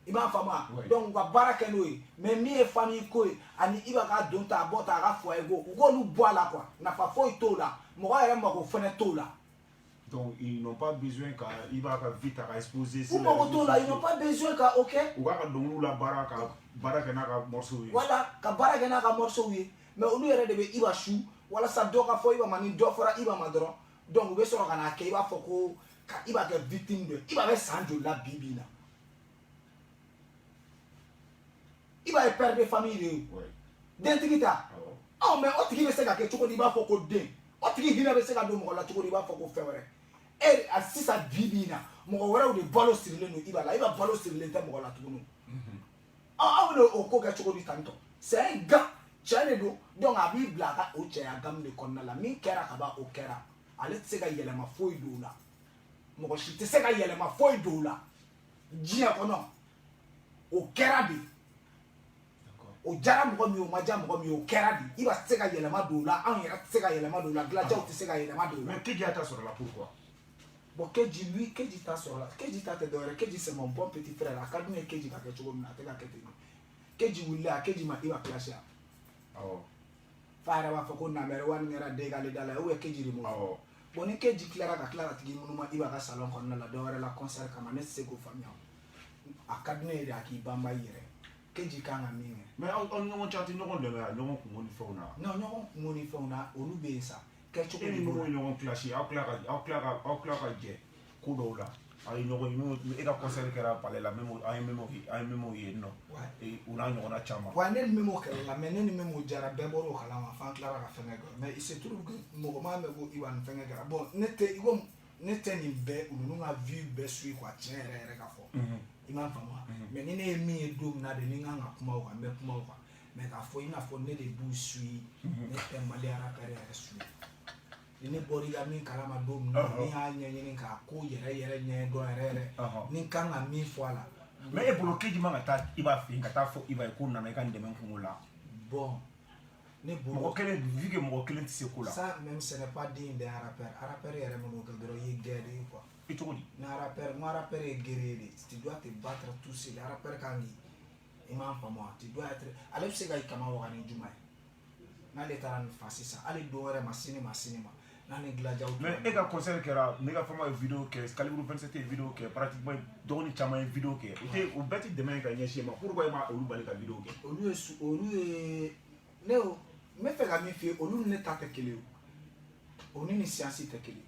i b'a faamu wa donc u ka baara kɛ n'o ye mais min ye famille ko ye ani Iba ka don ta a bɔ ta a ka foyer ko u k'olu bɔ a la quoi nafa foyi t'o la mɔgɔ yɛrɛ mako fɛnɛ t'o la. Donc ils n'ont pas besoin ka Iba ka vite à exposer sur les réseaux sociaux. Ils n'ont pas besoin ka OK. Ou ka dongulu la bara ka na ka morceau ye. Voilà, ka bara ka na ka morceau ye. Mais olu yɛrɛ de bɛ Iba su wala sa dɔ ka fɔ Iba ma ni dɔ fɔra Iba ma dɔrɔn donc u bɛ sɔrɔ ka na kɛ i b'a fɔ ko ka Iba kɛ victime dɔ ye. Iba bɛ san joli la bi bi na. Iba ye père de famille de ye. Dentigi ta. Mais o tigi bɛ se ka kɛ cogo di i b'a fɔ ko den. O tigi hinɛ bɛ se ka don mɔgɔ la cogo di i b'a fɔ ko fɛn wɛrɛ. A sisan bi bi na mɔgɔ wɛrɛw de balo sirilen don Iba la Iba balo sirilen tɛ mɔgɔ la tuguni aw bɛ o ko kɛ cogo di tantɔ c'est un gars cɛ de don donc a b'i bila a ka o cɛya gamu de kɔnɔna la min kɛra ka ban o kɛra ale tɛ se ka yɛlɛma foyi don o la mɔgɔ si tɛ se ka yɛlɛma foyi don o la diɲɛ kɔnɔ o kɛra de o jara mɔgɔ min o ma ja mɔgɔ min o kɛra de Iba tɛ se ka yɛlɛma don o la anw yɛrɛ tɛ se ka yɛlɛma don o la dilanjɛw tɛ se ka yɛlɛma don o la. Mais Keji a ta sɔrɔ la pourquoi? Bon Keji lui Keji t'a sɔrɔ la Keji ta tɛ dɔwɛrɛ Keji c'est mon bon petit frère a ka di ne ye Keji ka kɛ cogo min na a tɛ ka kɛ ten Keji wulila Keji ma Iba place yan fa yɛrɛ b'a fɔ ko namɛrɛ wari min kɛra dégalé da la ou bien Keji de m'o fɔ bon ni Keji tilara ka tila ka tigi munuma Iba ka salon kɔnɔna la dɔwɛrɛ la concert kama ne tɛ se k'o faamuya a ka di ne ye de a k'i banba i yɛrɛ Keji kan ka min kɛ. Mais aw ɲɔgɔn cɛ a tɛ ɲɔgɔn dɛmɛ a ɲɔgɔn kungo ni fɛnw na. Non ɲɔgɔn kungo ni fɛnw na olu bɛ yen sa kɛcogo e ni mɔgɔw ye ɲɔgɔn clash aw tila ka jɛ ko dɔw la aw ye ɲɔgɔn e ka concert kɛra palais la même an ye même ye nɔ u n'a ɲɔgɔnna caman. Wa ne ni même kɛra la mais ne ni même jara bɛɛ bɔra o kalama f'an tilara ka fɛngɛ kɛ mais il se trouve que mɔgɔ m'a mɛn ko Iba nin fɛngɛ kɛra bon ne tɛ nin bɛɛ ninnu ka vie bɛɛ suit quoi tiɲɛ yɛrɛ ka fɔ i m'a faamu mais ni ne ye min ye don min na de ni n kan ka kuma o kan n bɛ kuma o kan mais k'a fɔ i n'a fɔ ne de b'u suit ne tɛ Malien rappeur yɛrɛ suit ni ne bɔra i ka min kalama don min na ni y'a ɲɛɲini k'a ko yɛrɛ ɲɛ dɔn yɛrɛ ni n kan ka min fɔ a la. Mais e bolo Keji man ka taa Iba fɛ yen ka taa fɔ Iba ye ko nana i ka n dɛmɛ kungo la. Bon ne bolo mɔgɔ kelen vu que mɔgɔ kelen tɛ se ko la. Ça même ce n'est pas digne d'un rappeur yɛrɛ minnu kɛ dɔrɔn i ye guerre de ye quoi. I cogo di. Ni rappeur ye guerrier de tu dois te battre tout seul rappeur kan k'i i m'a faamu tu dois être ale bɛ se ka i kama waga ni juma ye n'ale taara nin fa sisan hali don wɛrɛ ma sini ma n'a ni dilanjaw. Mais e ka concert kɛra ne ka fama ye vidéo kɛ Calibre 27 ye vidéo kɛ pratiquement dɔgɔnin caman ye vidéo kɛ o bɛɛ tɛ dɛmɛ ka ɲɛsin ma pourquoi e ma olu bali ka vidéo kɛ. olu ye ne n bɛ fɛ ka min f'i ye olu ni ne ta tɛ kelen o olu ni siyansi tɛ kelen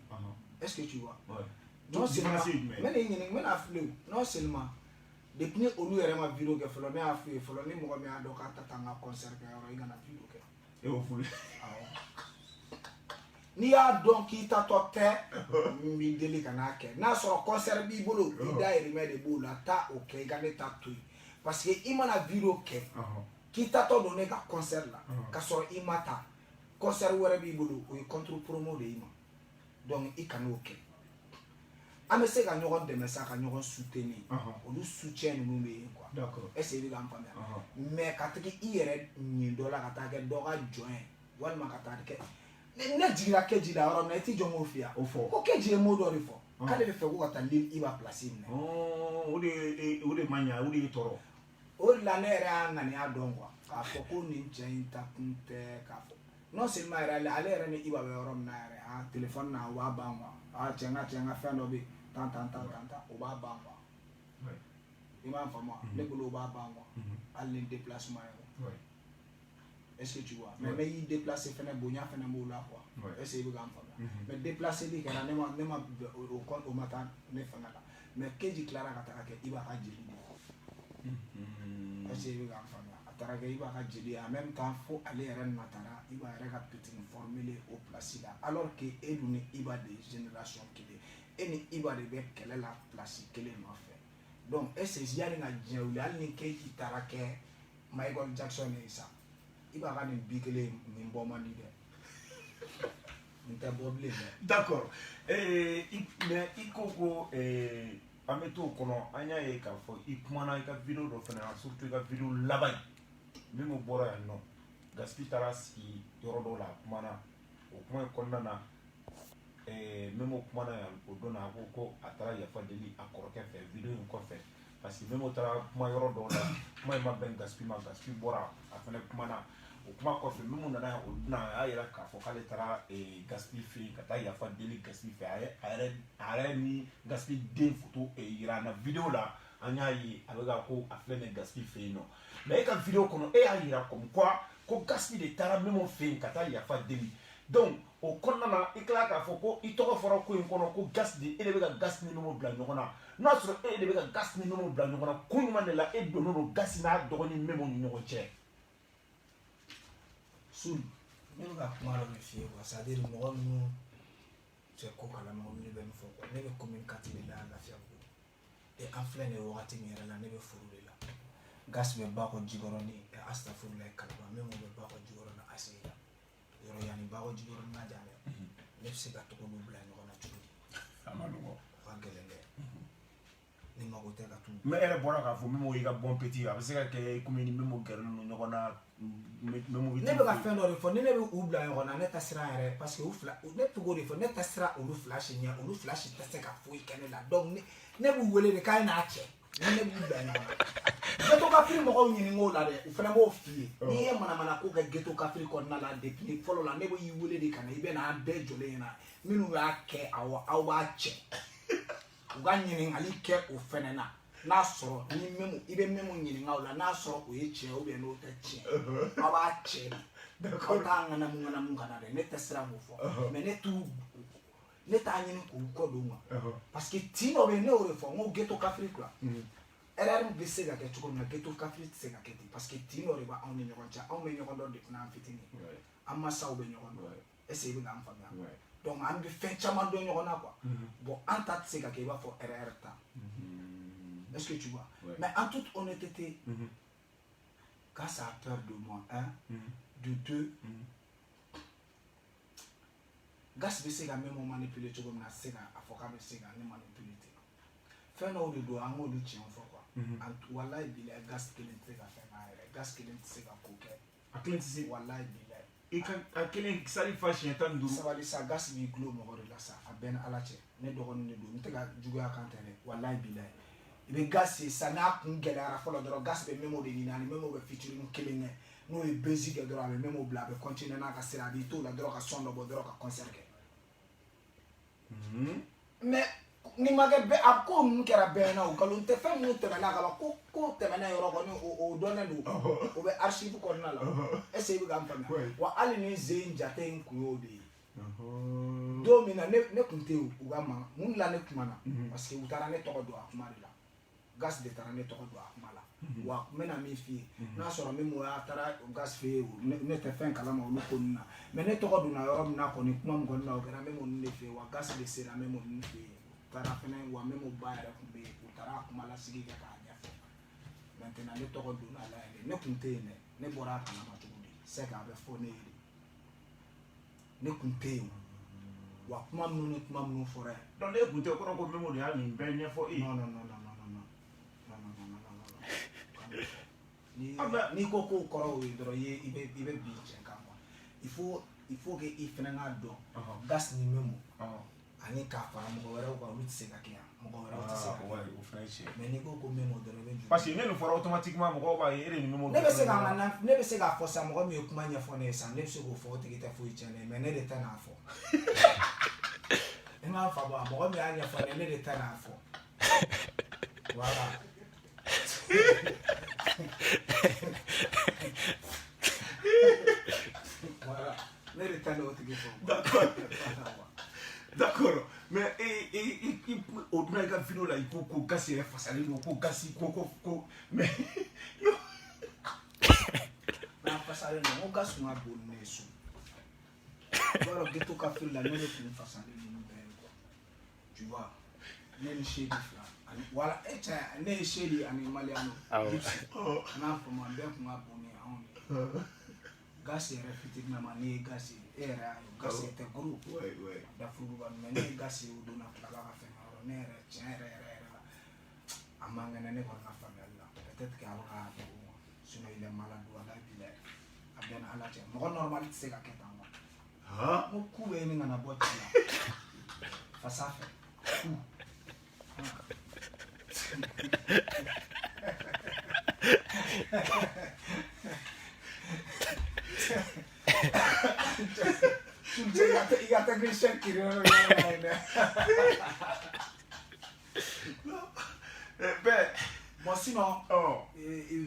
est-ce que tu vois. non seulement n bɛ n'a filɛ o non seulement depuis olu yɛrɛ ma vidéo kɛ fɔlɔ ne y'a f'u ye fɔlɔ ni mɔgɔ min y'a dɔn k'a ta taa n ka concert kɛ yɔrɔ i kana vidéo kɛ e y'o f'u ye n'i y'a dɔn k'i tatɔ tɛ n b'i deli ka n'a kɛ n'a sɔrɔ concert b'i bolo i dayirimɛ de b'o la taa o kɛ i ka ne ta to yen parce que i mana vidéo kɛ k'i tatɔ don ne ka concert la ka sɔrɔ i ma ta concert wɛrɛ b'i bolo o ye contre promo de i ma donc i kan'o kɛ an bɛ se ka ɲɔgɔn dɛmɛ sa ka ɲɔgɔn soutenir olu soutien ninnu bɛ yen quoi est ce que i bɛ ka n faamuya mais ka tigi i yɛrɛ ɲin dɔ la ka taa kɛ dɔ ka jɔn ye walima ka taa kɛ ne jiginra Keji la yɔrɔ min na i t'i jɔ n k'o f'i ye ko Keji ye mot dɔ de fɔ k'ale bɛ fɛ ko ka taa Lille i b'a place minɛ o de ma ɲa o de y'i tɔɔrɔ o de la ne yɛrɛ y'a ŋaniya dɔn quoi k'a fɔ ko nin cɛ in ta kun tɛ k'a fɔ non seulement yɛrɛ ale yɛrɛ ni Iba bɛ yɔrɔ min na yɛrɛ téléphone na o b'a ban quoi cɛ n ka fɛn dɔ bɛ yen tan o b'a ban quoi i m'a faamu ne bolo o b'a ban quoi hali ni déplacement ye est-ce que tu vois mais ne y'i déplacer fɛnɛ bonya fɛnɛ b'o la quoi est-ce que i bɛ ka n faamuya mais déplacer li kɛra ne ma o ma taa ne fɛngɛ la mais Keji tilara ka taga kɛ Iba ka jeli de est-ce que i bɛ ka n faamuya a taara kɛ Iba ka jeli ye en même temps fo ale yɛrɛ natara Iba yɛrɛ ka petit formule o place la alors que e dun ni Iba de génération kelen e ni Iba de bɛ kɛlɛ la place kelen nɔfɛ donc est-ce que yanni ka diɲɛ wuli hali ni Keji taara kɛ Michael Jackson ye sa Iba ka nin bi kelen nin bɔ man di dɛ nin tɛ bɔ bilen dɛ. D'accord mais i ko an bɛ t'o kɔnɔ an y'a ye k'a fɔ i kumana i ka vidéo dɔ fɛnɛ na surtout i ka vidéo laban min bɔra yan nɔ Gaspi taara sigi yɔrɔ dɔw la a kumana o kuma in kɔnɔna na Memo kumana yan o don na a ko a taara yafa deli a kɔrɔkɛ fɛ vidéo in kɔfɛ parce que Memo taara kuma yɔrɔ dɔw la kuma in ma bɛn Gaspi ma Gaspi bɔra a fɛnɛ kumana o kuma kɔfɛ Memo nana yan o don a y'a yira k'a fɔ k'ale taara Gaspi fɛ yen ka taa yafa deli Gaspi fɛ a yɛrɛ ni Gaspi den photo yira na vidéo la an y'a ye a bɛ ka ko a filɛ nin Gaspi fɛ yen nɔ mais e ka vidéo kɔnɔ e y'a yira comme quoi ko Gaspi de taara Memo fɛ yen ka taa yafa deli donc o kɔnɔna na i tila k'a fɔ ko i tɔgɔ fɔra ko in kɔnɔ ko Gas de e de bɛ ka Gas ni Memo bila ɲɔgɔn na n'a sɔrɔ e de bɛ ka Gas ni Memo bila ɲɔgɔn na ko ɲuman de la e donnen don Gas n'a dɔgɔnin Memo ni ɲɔgɔn cɛ. Sul ne bɛ ka kuma dɔ de f'i ye quoi c'est à dire mɔgɔ minnu cɛ ko kalama olu bɛ nin fɔ quoi ne bɛ commune 4 de la Lafiyabugu et an filɛ nin ye wagati min yɛrɛ la ne bɛ foro de la Gas bɛ Bakɔ Jikɔrɔni Astafurulayi Kalaba Memo bɛ Bakɔ Jikɔrɔni Aseye la yɔrɔ yanni Bakɔ Jikɔrɔni na jan dɛ ne bɛ se ka tɔgɔ dɔw bila ɲɔgɔn na cogo di a ma nɔgɔn o ka gɛlɛn dɛ ni mago tɛ ka tu mais e yɛrɛ bɔra k'a fɔ Memo y'i ka bon petit a bɛ se ka kɛ komi ni Memo gɛrɛlen don ɲɔgɔn na ne bɛ ka fɛn dɔ de fɔ ni ne bɛ u bila ɲɔgɔn na ne ta sira yɛrɛ parce que u fila ne tɛ k'o de fɔ ne ta sira olu fila si ɲɛ olu fila si tɛ se ka foyi kɛ ne la donc ne b'u wele de k'a ye n'a cɛ ni ne b'u bila ɲɔgɔn na ghetto kafiri mɔgɔw ɲininka o la dɛ u fana b'o f'i ye n'i ye manamana ko kɛ ghetto kafiri kɔnɔna la depuis fɔlɔ la ne bɛ y'i wele de ka na i bɛ n'a bɛɛ jɔlen ɲɛna minnu y'a kɛ aw b'a cɛ u ka ɲininkali kɛ o fɛnɛ na n'a sɔrɔ ni Memo i bɛ Memo ɲininka o la n'a sɔrɔ o ye tiɲɛ ou bien n'o tɛ tiɲɛ aw b'a cɛ de aw t'a ŋanamu kana dɛ ne tɛ siran k'o fɔ mais ne t'a ɲini k'u kɔ don ma parce que tin dɔ bɛ yen ne y'o de fɔ n ko ghetto kafiri quoi erreur bɛ se ka kɛ cogo min na ghetto kafiri tɛ se ka kɛ ten parce que tin dɔ de b'anw ni ɲɔgɔn cɛ anw bɛ ɲɔgɔn dɔn depuis n'an fitinin an mansaw bɛ ɲɔgɔn dɔn est ce que i bɛ k'an faamuya donc an bɛ fɛn caman dɔn ɲɔgɔn na quoi bon an ta tɛ se ka kɛ i b'a fɔ erreur ta. Est-ce que tu vois? Mais en toute honnêteté, quand ça a peur de moi, de deux, Gas bɛ se ka Memo manipuler cogo min na se ka a fɔ k'a bɛ se ka ne manipuler ten fɛn dɔw de don an k'olu tiɲɛ fɔ quoi walayi bilayi Gas kelen tɛ se ka fɛn k'a yɛrɛ Gas kelen tɛ se ka ko kɛ a kelen tɛ se walayi bilayi i ka a kelen sali fa siɲɛ 15 sabali sa Gas b'i gulo mɔgɔ de la sa a bɛɛ ni Ala cɛ ne dɔgɔnin de don n tɛ ka juguya kan tɛ dɛ walayi bilayi i bɛ Gas ye sa n'a kun gɛlɛyara fɔlɔ dɔrɔn Gas bɛ Memo de ɲini ani Memo bɛ featuring kelen kɛ n'o ye bezi kɛ dɔrɔn a bɛ Memo bila a bɛ continuer n'a ka sira a b'i to la dɔrɔn ka son dɔ bɔ dɔrɔn ka concert kɛ mais ni ma kɛ bɛɛ a ko ninnu kɛra bɛɛ na o nkalon tɛ fɛn minnu tɛmɛna ka ban ko tɛmɛna yɔrɔ kɔni o dɔnnen don o bɛ archive kɔnɔna la est ce que i bɛ ka n faamuya wa hali ni Zen Jate in kun y'o de ye don min na ne kun tɛ yen u ka ma mun la ne kuma na parce que u taara ne tɔgɔ don a kuma de la gas de taara ne tɔgɔ don a kuma la wa n bɛna min f'i ye n'a sɔrɔ min mɔgɔ a taara gas fɛ yen ne tɛ fɛn kalama olu ko ninnu na mais ne tɔgɔ donna yɔrɔ min na kɔni kuma min kɔni na o kɛra n bɛ mun de fɛ yen wa gas de sera n bɛ mun de fɛ yen u taara fɛnɛ wa n bɛ mun ba yɛrɛ tun bɛ yen u taara a kuma lasigi kɛ k'a ɲɛfɔ maintenant ne tɔgɔ donna a la yɛrɛ ne tun tɛ yen dɛ ne bɔra a kalama cogo di c'est que a bɛ fɔ ne ye de ne tun tɛ yen wa kuma minnu ni kuma minnu fɔra yan donc ne tun tɛ kɔrɔ ko Memo de y'a nin bɛɛ ɲɛfɔ e ye non n'i ko k'o kɔrɔ o ye dɔrɔn i bɛ bin cɛ kan quoi il faut que i fɛnɛ k'a dɔn gas ni Memo ani k'a fara mɔgɔ wɛrɛw kan olu tɛ se ka kɛ yan mɔgɔ wɛrɛw tɛ se ka kɛ o fɛnɛ cɛ mais n'i ko ko Memo dɔrɔn i bɛ jɔ parce que ne nin fɔra automatiquement mɔgɔw b'a ye e de ni Memo ne bɛ se k'a fɔ sisan mɔgɔ min ye kuma ɲɛfɔ ne ye sisan ne bɛ se k'o fɔ o tigi tɛ foyi tiɲɛ ne ye mais ne de tɛ n'a fɔ i m'a faamu a mɔgɔ min y'a ɲɛfɔ ne de tɛ n'a fɔ voilà voilà ne de tɛ n'o tigi fɔ d'accord mais o donna i ka vidéo la i ko ko gas yɛrɛ fasalen don ko gas ko mais n'a fasalen don n ko gas tun ka bon ne ye so i b'a dɔn ghetto café la ne de tun fasalen don bɛɛ ye quoi tu vois ne ni seedi fila ani wala e cɛ ne ye seedi ani Maliano Gipsy n'a fɔ ma bɛɛ tun ka bon ni anw ye gas yɛrɛ fitininama ne ye gas ye e yɛrɛ y'a ye gas tɛ groupe dafuruba mais ne ye gas ye o donna tilala ka fɛn yɔrɔ ne yɛrɛ tiɲɛ yɛrɛ la a man kɛnɛ ne kɔni ka faamuyali la peut-être que a bɛ k'a dogo ma sinon il est malade walahi bilahi a bɛɛ ni Ala cɛ mɔgɔ normal tɛ se ka kɛ tan quoi n ko ku bɛ ɲini ka na bɔ ci la fasa fɛ ku i ka technicien kiri yɔrɔ dɛ bon sinon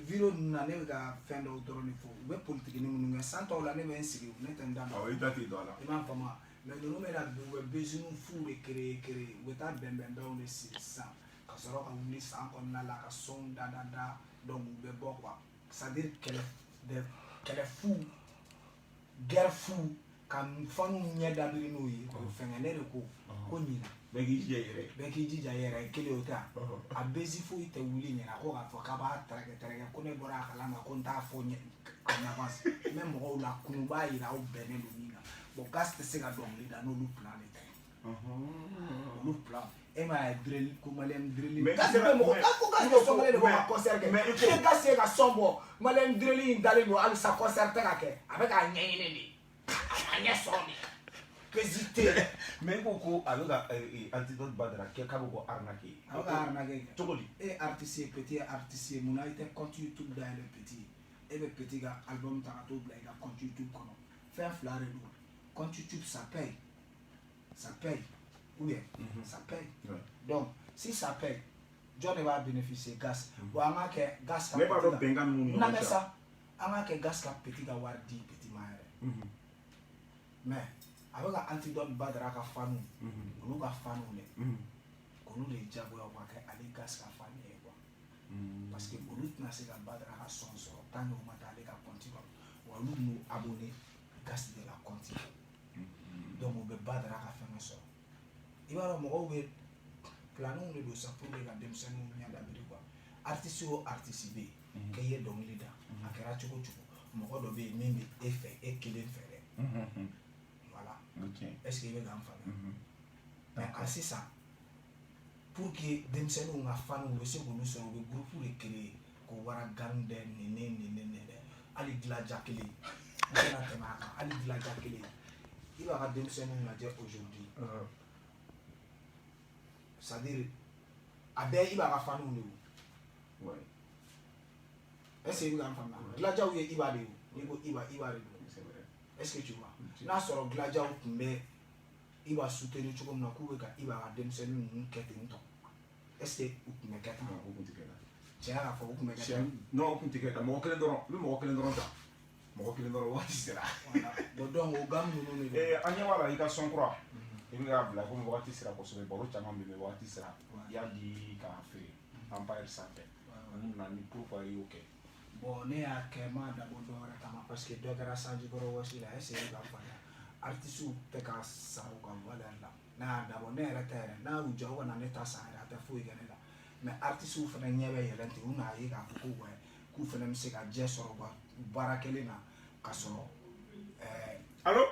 vidéo ninnu na ne bɛ ka fɛn dɔw dɔrɔn de fɔ u bɛ politiki ni minnu kɛ san tɔw la ne bɛ n sigi ne tɛ n da don i da tɛ don a la i m'a faamu mais ninnu bɛ na u bɛ bezinu fu de créer u bɛ taa bɛnbɛnbɛnw de sigi sisan ka sɔrɔ ka wuli san kɔnɔna la ka sɔnw da donc u bɛ bɔ quoi c'est à dire kɛlɛ fu guerre fu ka fanu ɲɛ dabiri n'o ye o fɛngɛ ne de ko ɲina bɛɛ k'i jija i yɛrɛ bɛɛ k'i jija i yɛrɛ kelen o tɛ a bezi foyi tɛ wuli ɲɛna ko k'a fɔ k'a b'a tɛrɛkɛ ko ne bɔra a kalama ko n t'a fɔ en avance n bɛ mɔgɔw la kunu b'a yira aw bɛnnen don min kan bon gas tɛ se ka dɔnkili da n'olu plan de tɛ olu plan e m'a ye drill ko maliyɛn drill gas bɛ mɔgɔ ko gas bɛ sɔn de ko ka concert kɛ e gas ye ka sɔn bɔ maliyɛn drill in dalen don halisa concert tɛ ka kɛ a bɛ k'a ɲɛɲini de a ɲɛ sɔrɔ de hésiter mais ko a bɛ ka antidote ba de la kɛ k'a bɛ ko arnaquer a bɛ ka arnaquer kɛ cogo di e artiste ye petit artiste ye mun na i tɛ compte YouTube dayɛlɛ petit e bɛ petit ka album ta ka t'o bila i ka compte YouTube kɔnɔ fɛn fila de don compte YouTube ça paye ou bien ça paye donc si ça paye jɔn de b'a bénéficier gas bon an ka kɛ gas ka ne b'a dɔn bɛnkan ninnu na mɛ sa an ka kɛ gas ka petit ka wari di petit ma yɛrɛ mais a bɛ ka antidote Badara ka fanu olu ka fanu dɛ olu de jagoya ka kɛ ale gas ka fanu ye quoi parce que olu tɛna se ka Badara ka sɔn sɔrɔ tant que o ma taa ale ka compte kɔnɔ wa olu n'u abonné gas de la compte donc u bɛ Badara ka fɛngɛ sɔrɔ i b'a dɔn mɔgɔw bɛ planninw de don sa pour que ka denmisɛnninw ɲɛ dabiri quoi artiste o artiste bɛ yen k'i ye dɔnkili da a kɛra cogo cogo mɔgɔ dɔ bɛ yen min bɛ e fɛ e kelen fɛ dɛ voilà est-ce que i bɛ k'an faamuya mais a sisan pour que denmisɛnninw ka fanu u bɛ se k'olu sɔrɔ u bɛ groupe de créer ko wara gang dɛ nene hali dilaja kelen n tɛna tɛmɛ a kan hali dilaja kelen i b'a ka denmisɛnninw lajɛ aujourd'hui c'est à dire a bɛɛ i b'a ka fanuw de o est-ce que i bɛ k'an faamuya dilajaw ye i b'a de o n'i ko i b'a de don est-ce que tu vois n'a sɔrɔ dilajaw tun bɛ i b'a soutenir cogo min na k'u bɛ ka i b'a ka denmisɛnnin ninnu kɛ ten tɔ est-ce que u tun bɛ kɛ tan o tun tɛ kɛ tan tiɲɛ y'a fɔ u tun bɛ kɛ tan non o tun tɛ kɛ tan mɔgɔ kelen dɔrɔn n bɛ mɔgɔ kelen dɔrɔn ta mɔgɔ kelen dɔrɔn waati sera bon donc o gam ninnu de an ɲɛ b'a la i ka sɔn kura i bɛ k'a bila komi wagati sera kosɛbɛ baro caman bɛ yen wagati sera i y'a di k'a feere Empire sanfɛ ninnu na ni pourquoi i y'o kɛ. Bon ne y'a kɛ ma dabɔ dɔ wɛrɛ kama parce que dɔ kɛra sanjikɔrɔ wɔsi la essayer ka falen artistes tɛ ka san u ka valeur la ne y'a dabɔ ne yɛrɛ tɛ yɛrɛ n'a y'u jɔ u ka na ne ta san yɛrɛ a tɛ foyi kɛ ne la mais artistes fana ɲɛ bɛ yɛlɛn ten u n'a ye k'a fɔ k'u fana bɛ se ka jɛ sɔrɔ u ka baara kelen na ka sɔrɔ Allô?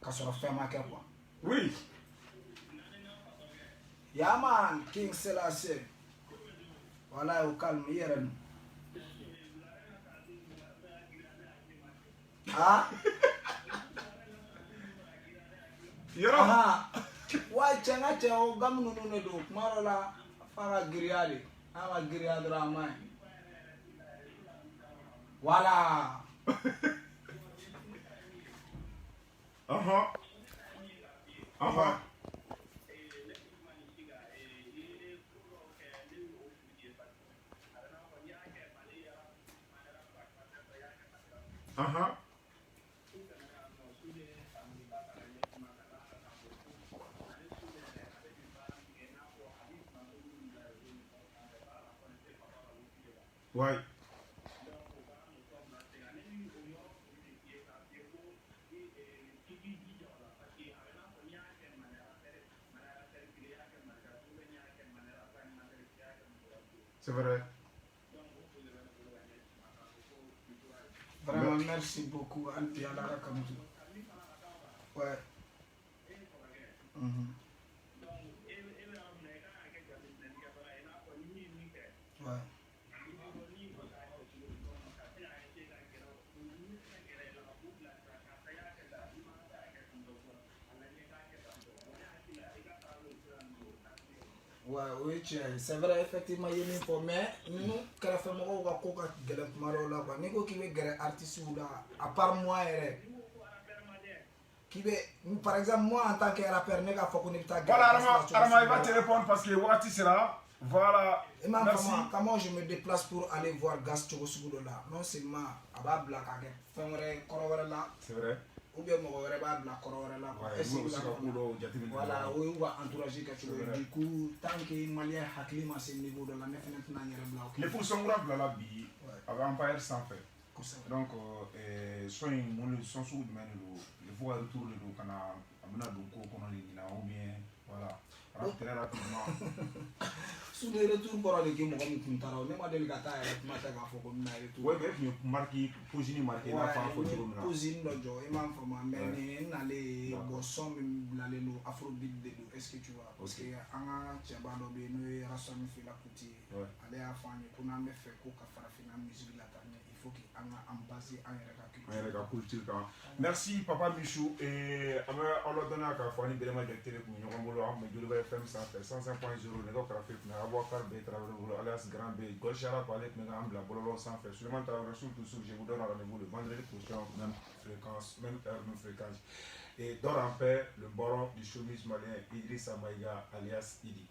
ka sɔrɔ fɛn ma kɛ quoi. Oui. Yeah man, King Selassie. Voilà, au calme, hier. Ah? Yɔrɔ. Aha. Wa cɛnga cɛ o gamu ninnu de don kuma dɔ la f'a ka giriya de n'a ma giriya dɔrɔn a ma ɲi. Voilà. Ouais. C'est vrai. Vraiment, merci beaucoup, Anti Alara Kamtu. Ouais. Ouais. Ouais, oui, c'est vrai, effectivement, il y a une fois, mais nous, quand on fait quoi, ni ko k'i bɛ gɛrɛ artistes la, à part moi, qui bɛ, par exemple, moi en tant que rappeur, ne k'a fɔ ko ne bɛ taa gɛrɛ. Voilà, Arama, il va te répondre parce que Wati sera. Voilà. Merci. Comment je me déplace pour aller voir Gas Chogosugo là? Non seulement à bas black à faire là. C'est vrai. Ou bien mon rêve à black corps là. Voilà, oui, on va encourager quelque chose. Du coup, tant que Malien Haklim à ce niveau de la nefenêtre n'a rien blanc. Les fous sont grands là, bi. Avec Empire sans fait. Donc, soit ils sont sous le même lot. Il faut retourner le canal. Amena donc au ou bien voilà. Très rapidement. Sous les retours pour aller qui m'ont mis Kuntaro, même à Delicata, elle m'a fait un faux comme retour. Oui, mais marqué, posini marqué la fin pour dire là. Posini le jour, et m'en faut m'amener n'aller bosson l'aller nous afrobeat de nous. Est-ce que tu vois? Parce que en Tchambano, nous rassemblons fait la couture. Aller à faire pour nous faire quoi qu'à faire la musique la tannée. Il faut qu'il en base en culture. Merci Papa Michou et on l'a donné à Kafani Belema Directeur pour nous envoyer mais je vais faire 105.0 les gars trafic na avoir faire des travaux alias Grand B Gochara parler mais la bololo sans faire seulement travailler sur tout ce que je vous donne rendez-vous le vendredi prochain même fréquence même heure même fréquence et dort en paix le baron du showbiz malien Idrissa Maïga alias Idi.